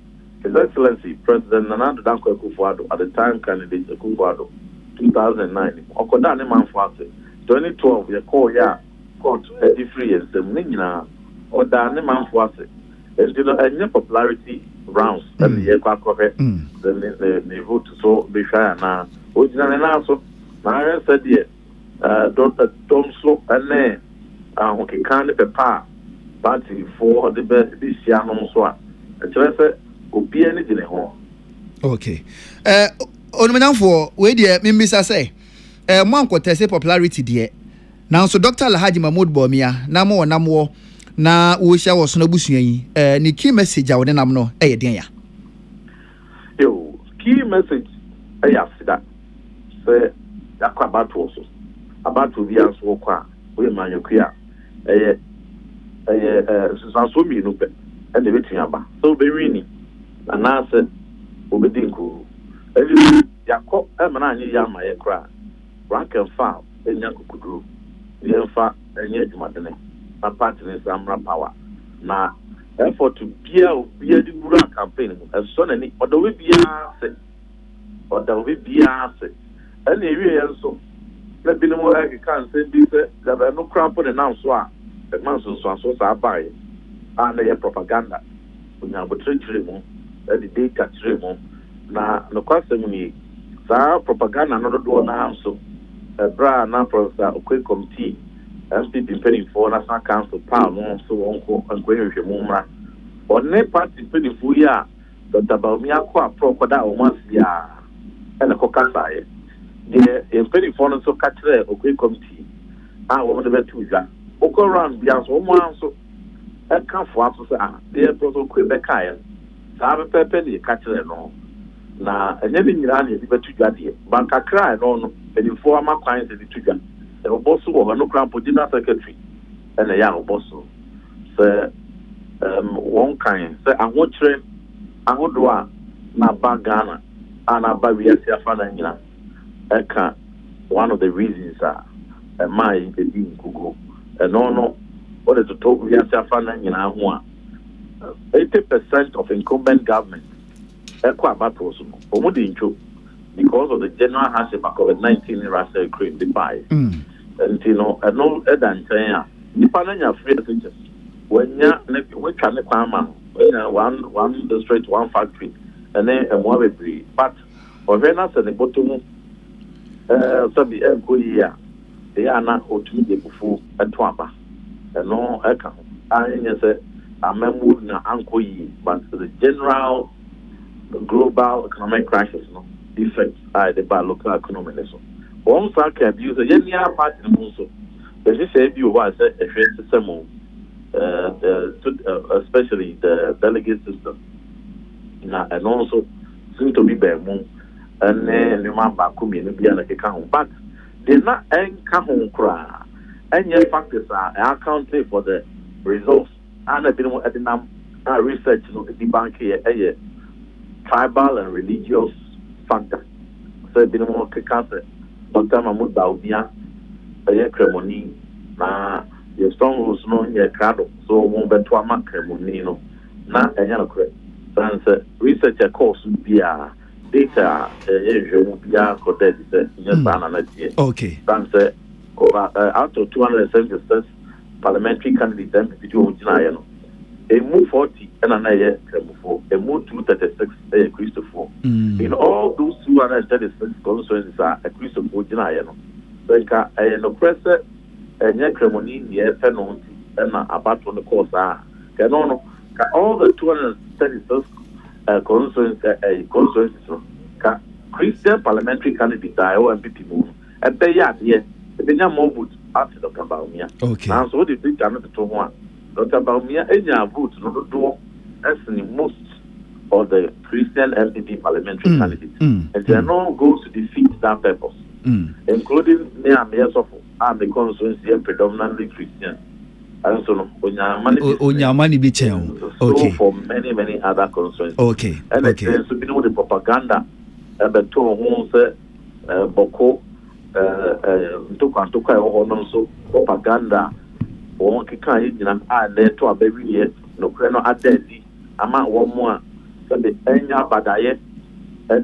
Speaker 18: His Excellency President Nana Danko Akufo-Addo at the time candidate Akufo-Addo 2009 Okodane Manfwase 2012 they call ya court free and the Nina or Dane Manfwase and you know any popularity rounds and the year correct the vote so be fair now originally now so I said don't slow and okay kind of a party for the best this year no so a tell say obi ani de ho
Speaker 4: Okay. Onumanamfo we dey mimbisa say mo ankotese popularity dey. Now so Dr. Alhaji Mahmoud Bawumia na mo namwo na wo hia wo so na busuan yi ni key message a wo nam no e den ya.
Speaker 18: Yo, key message e ya sida. Say yakwa batwo so. Abatwo bi anso kwa we manyokua so mi no pe e de betia ba. So be wini na say obedinku eli yakọ emana anyi ya ma ye kra rank and file enya kokuduru yemfa enye adwumadene na party ne samra power na effort to bia di bura campaign so na ni odawe bia se ene ewie yenso na bi no ege kan se bi se da ba no crap ne na so a e man so sa bai and ye propaganda onya botre mu e di data tre mu na no kwasem ni sa propaganda no do na so bra na professor okwe committee MPP penny for national council power no so wonko ankoyehwe mu mra onne party penny fu ya Dr. Bawumia kwa prokoda o masia ene ko kasaye de penny for no so katre okwe committee wo de betu ja oko round bia so mo anso e kan fo aso sa de professor okwe be kai sa be pepe ni katre no na enye bi nyira na betu ja de banka kra no penny for amakwan se de tuja e oboso wo no crampo dinner secretary ene ya oboso se won kan se ahotre ahodo a na bagana ana ba wiase afa na nyina eka one of the reasons are my be Google no what is the top wiase afa na nyina ho a 80% of incumbent government ekwa battle so omudi ncho because of the general hardship of COVID-19 in Russia, Ukraine, the buy. And no, Edan, Nipa na free teachers. When we can one district, one factory, and then a more breed. But when I said the bottom, Sabi Enkoya, they are not ultimately before a twapa. And no, Akan. I say, I'm a mood na Ankoyi, but the general global economic crisis, no. Effects the by local economy. So, one side abuse a year party also. But you say you was a system, especially the delegate system, and also seem to be bare moon, and then you might back come in and be like a count. But they're not a count cry, and yet factors are accounting for the results. And I've been at the research the bank here, tribal and religious factor. So been more cancer. Dr. Mahmoud Bawumia, a cremoni, na your strong was known your crowd, so won't be to a man cremonino, not a yellow crate. So research a course would be a data,
Speaker 4: okay.
Speaker 18: Answer out of 276 parliamentary candidates, MPP, a move 40 and another a move 236 a Christopher. In all those 236 constituencies are a Christopher Jinayano. So I no press a necremony near penalty and about on the course are all the 236 constituencies Christian parliamentary candidate or MPP move and they are here. They are more votes after Dr. Bawumia.
Speaker 4: Okay.
Speaker 18: Now so they think I'm not to one. Dr. Bawumia, any vote no do as in most of the Christian MPP parliamentary candidates, and they are no goes to defeat that purpose, including me and the constituency predominantly Christian, and so
Speaker 4: Onyamani Bichel. Okay.
Speaker 18: So for many other constituencies.
Speaker 4: Okay.
Speaker 18: And it tends to be the propaganda, but to whom say Boko, so propaganda. Won kika yi nyina a to abawi ye no kre no adadi ama wo mo a so the enya badaye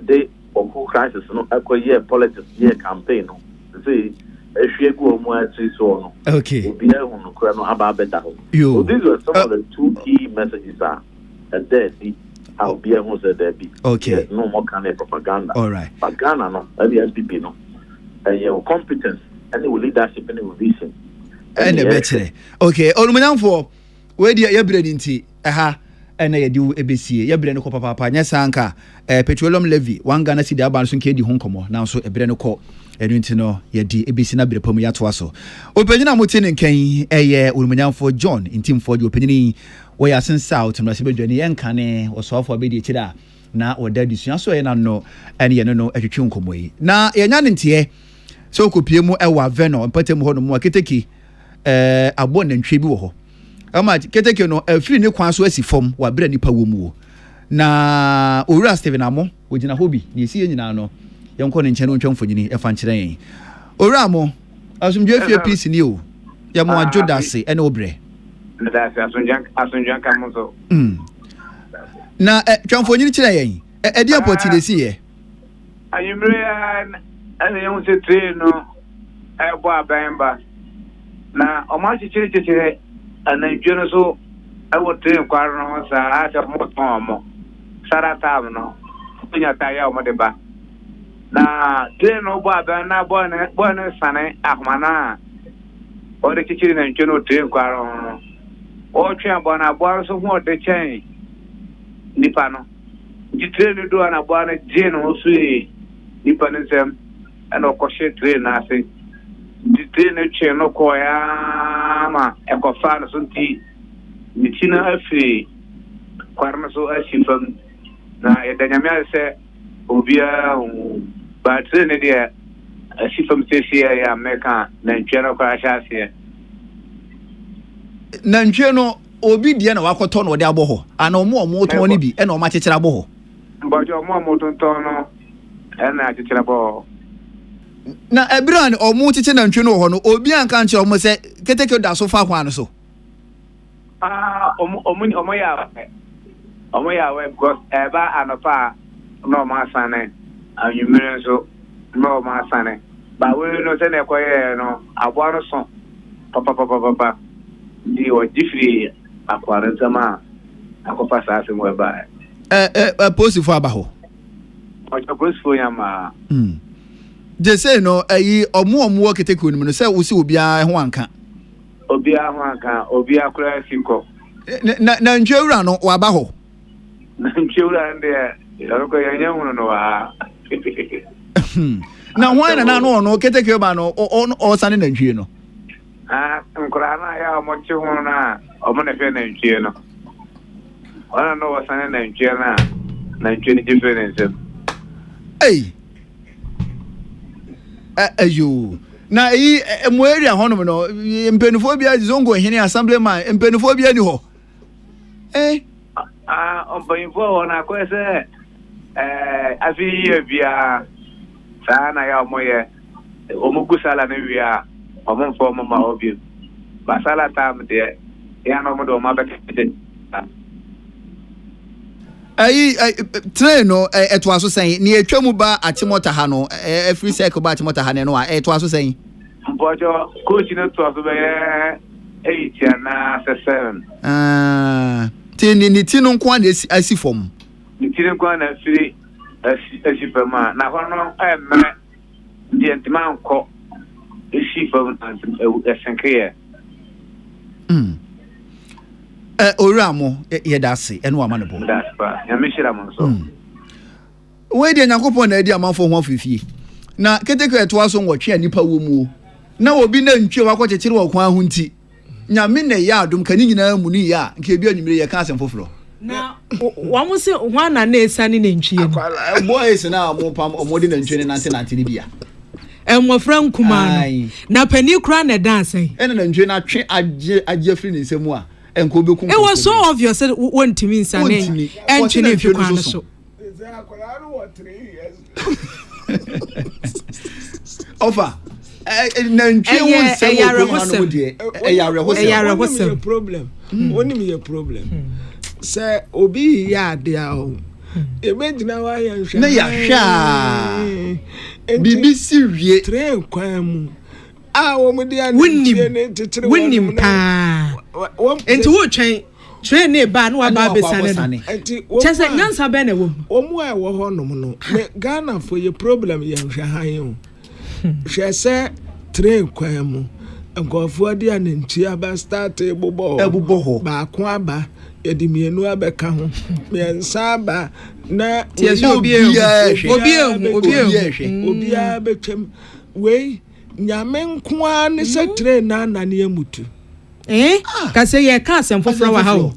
Speaker 18: de oku crisis no akoye politics ye campaign no say ehwe gu omo atri so no
Speaker 4: okay
Speaker 18: obi ehun no kre no aba beta ho so these were some of the two key messages are adadi how be ehun said there be
Speaker 4: okay
Speaker 18: no more kind of propaganda
Speaker 4: all right
Speaker 18: propaganda no the MPP no and your competence and your leadership and your vision.
Speaker 4: And better. Okay, Onumanamfo, where do you bread into? ene ye di ebesie ye bre no ko papa nya sanka petroleum levy 1 Ghana cedi aban so nke di ho nkomo na so ebre no ko enu ntino ye di ebesi na bre pam ya to aso opanyina moti ne nkan eye urumanyamfo John intimfo di opanyini wo ya sensa utumra se bedwani ye nkane osofo be di chida na oda disua so ye na no ene ye no atwetwe nkomo yi na ye nya ne ntie so kopie mu ewa veno mpatem ho no mu aketeki abo nantwe bi wo ho ama keteke no afiri ne kwan so asi fom wa bra nipa wo mu na owura Steven Amo ogina hobi ne esi nyina no yenko ne nche no ntwamfo nyini efa nkyerɛ yen owura Amo asumdwe fie peace ni o ya mo adwodase ene obre
Speaker 19: ndase asunjan kam so
Speaker 4: na twamfo nyini kyerɛ yen edi apoti de si ye
Speaker 19: ayimre ene yon se train no ebo abemba na o ma chichire ananjwe no so ewo train kwaro no sa ata mo tomo sarata no nya taya o mo de ba na train no bo aben na bo ne sane ahmana o de chichire na njwe no train kwaro no o twa bo na bo so ho de chen nipa no di train do na bo na je no so yi nipa ne sem ana ko she train na se di train che no ko ya ma e ko fa no sunti ni tina afi kwarna so asifam na e da nyame se obia ba train ne dia asifam se ya meka na ntwera ko ahase
Speaker 4: na ntwe no obi die na wakoto no de abo ho ana omo to ni bi e na o ma chechera bo ho
Speaker 19: mbajo omo to no e na chechera bo
Speaker 4: na ebran omo chiche na ntwe no ho no obi anka nche omo se keteke da so fa kwa no so
Speaker 19: omo ya we because eba anopa no ma sane anyumire so no ma sane ba we no se na ekoye no abo no so papa di o difri akwarenta ma akopa sa se mo ba
Speaker 4: post fo abaho
Speaker 19: o post fo ya ma
Speaker 4: je say no ayi omo keteke onum no se wo si obia ho anka
Speaker 19: obia kura siko
Speaker 4: na ntwewura no wabaho
Speaker 19: na ntwewura nde yaroko yanya huno no wa
Speaker 4: na hwan na no keteke ba no o sane na ntwe no
Speaker 19: nkura na ya mo chi huno na o mo na fe na ntwe no ona no wa sane na ntwe na ntwe ni difference
Speaker 4: ayo na yi mo area hono no mpenufo bia zongo hene assemblyman mpenufo bia ni ho
Speaker 19: mpenufo na ko se afi bia sana ya moye omugusala na wia omomfo mama obi basala tam de ya no mo do ma bekete
Speaker 4: ayi train no eto aso sen ni etwamu ba atimota ha no free cycle ba atimota ha no a eto aso sen
Speaker 19: mbojo coach no to aso be 8 na 7
Speaker 4: ni tinu nko na asi form
Speaker 19: ni tinu nko na free asi pema na hono emre di entima nko asi form esenke
Speaker 4: oramo ye dase eno amane bo
Speaker 19: that's pa ya mishira mo so
Speaker 4: we de nyankopon na edi amanfo ho afifie na keteke eto aso nwotwe anipa wo mu na obi na ntwe wakochechire wo kwan ho nti nyame na ya adum kani nyina mu ni ya nke bi anyimire ye ka asem foforo
Speaker 1: na wa mo se hwan na na esane na ntwe no
Speaker 4: boys na mo pam omodi na ntwe ne nante ni bia
Speaker 1: enwofra nkuma no na pani kura na dance
Speaker 4: ene na ntwe na twe agye free ne nsemu a enko bekum
Speaker 1: it was so obvious that wontimi nsane entwene fi kwan so
Speaker 4: ofa na ntwe won se wo de
Speaker 5: yare hosem problem woni me problem se obi ya de a o ebegina wa ya nhwe
Speaker 4: na ya hwa BBC wie
Speaker 5: train kwan mu wo mu de an
Speaker 1: winnim pa enti wo twen train ne ba no aba besane chese nyansa be na wo
Speaker 5: mu a wo ho nom no me Ghana for your problem ya nhwe han o hwese train kwan mu nkofo de an ntia ba start ebubo
Speaker 4: ho
Speaker 5: ba ko aba yɛde mienu abɛka ho miɛnsa ba na obiara bɛtwam wei nyame nkoa ne sɛ tre na ne amutu
Speaker 1: ka sɛ yɛ ka asɛm foforɔ wa ha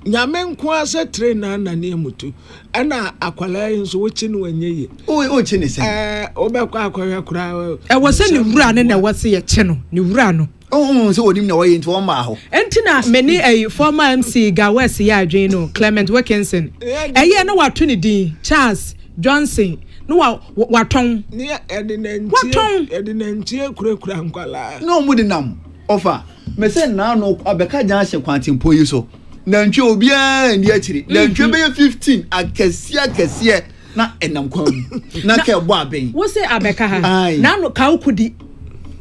Speaker 5: nyame nkoa sɛ tre na ne amutu ɛna akwala yi nso wochi no wanyɛ ye
Speaker 4: wochi ne sɛ
Speaker 5: wobɛkɔ akɔhwɛ koraa
Speaker 1: ɛwɔ sɛ ne wura ne na ɛwɔ sɛ yɛkye no ne wura no
Speaker 4: sɛ wɔnim na wɔyɛ nti wɔmmaa hɔ
Speaker 1: ɛnti na mani a former MC Gawes yɛ adwen no Clement Wilkinson ɛyɛ no wato ne din Charles Johnson no watɔn
Speaker 5: ɛde nantie kurakura nkwala
Speaker 4: na ɔmu de nam ɔfa mɛsɛ naa no abɛka gyan hyɛ kwantempo yi so nantwie obiara ndi akyiri nantwie bɛyɛ 15 akɛseɛ na ɛnam kwan mu na ka ɛbɔ abɛn
Speaker 1: wo sɛ abɛka ha na no ka wokudi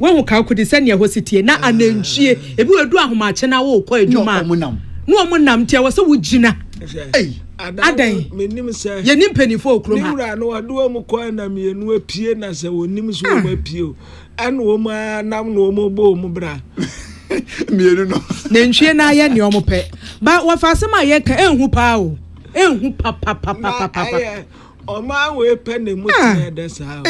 Speaker 1: wɔn ka wokudi sɛ nea hositie na anantwie ebi wedu ahomakye na wo kɔ adwuma no ɔmo nam tia wɔ sɛ wogina adan
Speaker 5: menim sɛ
Speaker 1: yɛni mpanifo okrom ha
Speaker 5: nimra no ado mu kɔ na mienu apie na sɛ wonim so mo apie o ɛna wo ma nam no mo bo mo bra
Speaker 4: mienu no
Speaker 1: nantwie na ayɛ ne ɔmo pɛ ba wɔfa asɛm a yɛka enhu pa o enhu pa
Speaker 5: ɔma we pɛ ne mu tia da saa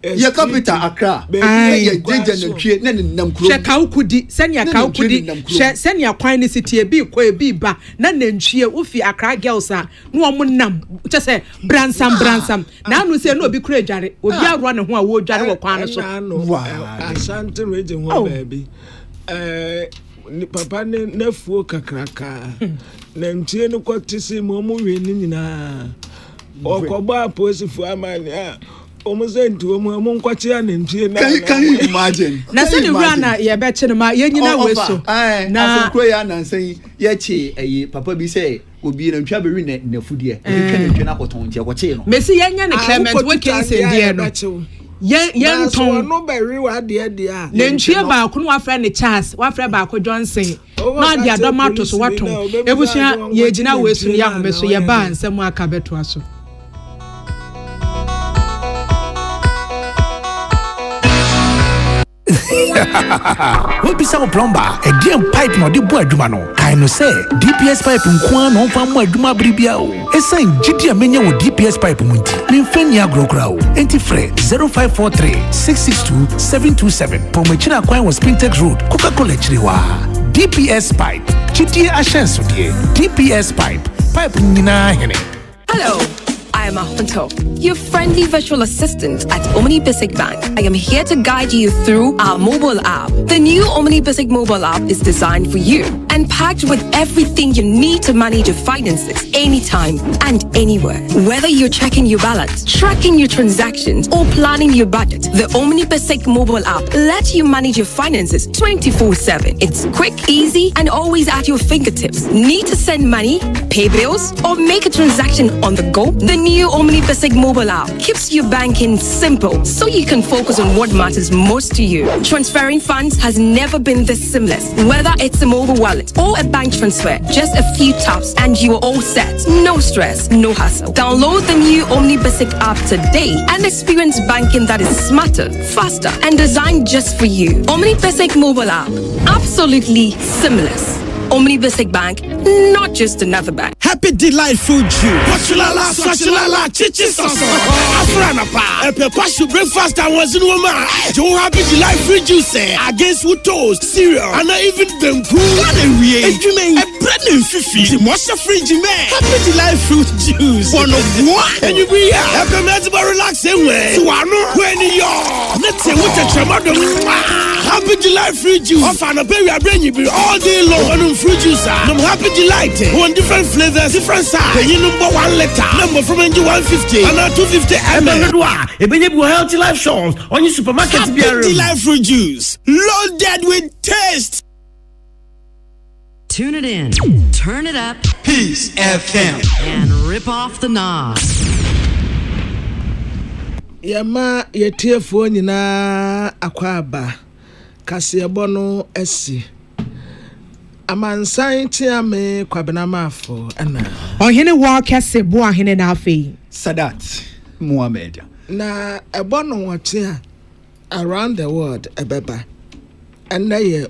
Speaker 4: yɛ capital Accra yɛ jeje nantwie na ne nam kuro
Speaker 1: hwɛ ka wokudi sɛnea ka wokudi hwɛ sɛnea kwan ne sitie bi kɔ bi ba na nantwie wofi Accra girls a no ɔmo nam kyɛ sɛ bransam na anu sɛ no obi kura adware obi arɔ ne ho a wo dware wɔ kwan no so
Speaker 5: asante region ho baabi ni papa ne nafuo kakraka nantwie no kɔte se mo hwɛ ni nyinaa ɔkɔba aposifo amane a omuzenti omu nkwachi ya nantwie na
Speaker 4: can you imagine
Speaker 1: na sɛ ne wura na yɛbɛkye no ma yɛnyina wɔ so
Speaker 4: na afokro ya nansan yɛkye ayi papa bi sɛ obi na ntwa bɛwi na nafudie ɔtwa nantwie na akɔtɔn ntia kɔkye no
Speaker 1: mesi yɛnya ne Clement Wilkinson deɛ no yɛntɔn
Speaker 5: no bɛwi wa deɛ a
Speaker 1: nantwie baako no wafrɛ ne Charles wafrɛ baako Johnson na ɔde adɔm ato so watɔn ebusua yɛgyina wɔ so ne yɛahome so yɛba nsɛm aka bɛtoa so
Speaker 20: What be some plumber? A DM pipe no de boy adwuma no. I know say DPS pipe nko na onfa mo adwuma bribia o. Esan gidi amenya wo DPS pipe mu nti. Memfani agrokra o. Enti frɛ 0543 662 727. Pomachina kwan was Spintex Road, Coca-Cola Chiriwa. DPS pipe. Gidi ashenso de. DPS pipe. Pipe nina hene.
Speaker 21: Hello. I am Ahunto, your friendly virtual assistant at Omni Basic Bank. I am here to guide you through our mobile app. The new Omni Basic mobile app is designed for you and packed with everything you need to manage your finances anytime and anywhere. Whether you're checking your balance, tracking your transactions, or planning your budget, the Omni Basic mobile app lets you manage your finances 24/7. It's quick, easy, and always at your fingertips. Need to send money, pay bills, or make a transaction on the go? The new Omni Basic mobile app keeps your banking simple so you can focus on what matters most to you. Transferring funds has never been this seamless. Whether it's a mobile wallet or a bank transfer, just a few taps and you are all set. No stress, no hassle. Download the new Omni Basic app today and experience banking that is smarter, faster, and designed just for you. Omni Basic mobile app, absolutely seamless. Omni Basic Bank, not just another bank.
Speaker 22: Happy Delight Food Juice. Wachulala, swachulala, chichi soso. Afrana pa. Epe pashu breakfast and was in woman. Joe Happy Delight Food Juice against with toast, cereal, and even them cool. What a way. And you mean a bread and fifi. The most fridge man. Happy Delight Fruit Juice. One of one. And you be here. Happy Medical Relaxing way. Tuano, when you're. Let's say what a chamado. Happy Delight Fruit Juice. Off and a baby, I bring you all day long. Fruit juice, I'm Happy Delight. One different flavors, different size. Pay number 1 liter, number from NG 150 and 250 ml. A baby healthy life shops on your supermarket. Happy Delight Fruit Juice, loaded with taste.
Speaker 23: Tune it in, turn it up,
Speaker 20: Peace FM,
Speaker 23: and rip off the knob.
Speaker 5: Yama yetiefo nyina akwaba kasebo no esi amansan tia me kwabena mafo ana
Speaker 1: ohene wa kase bo ahene na afei
Speaker 4: Sadat Muhammad
Speaker 5: na ebo no wote around the world ebeba ana ye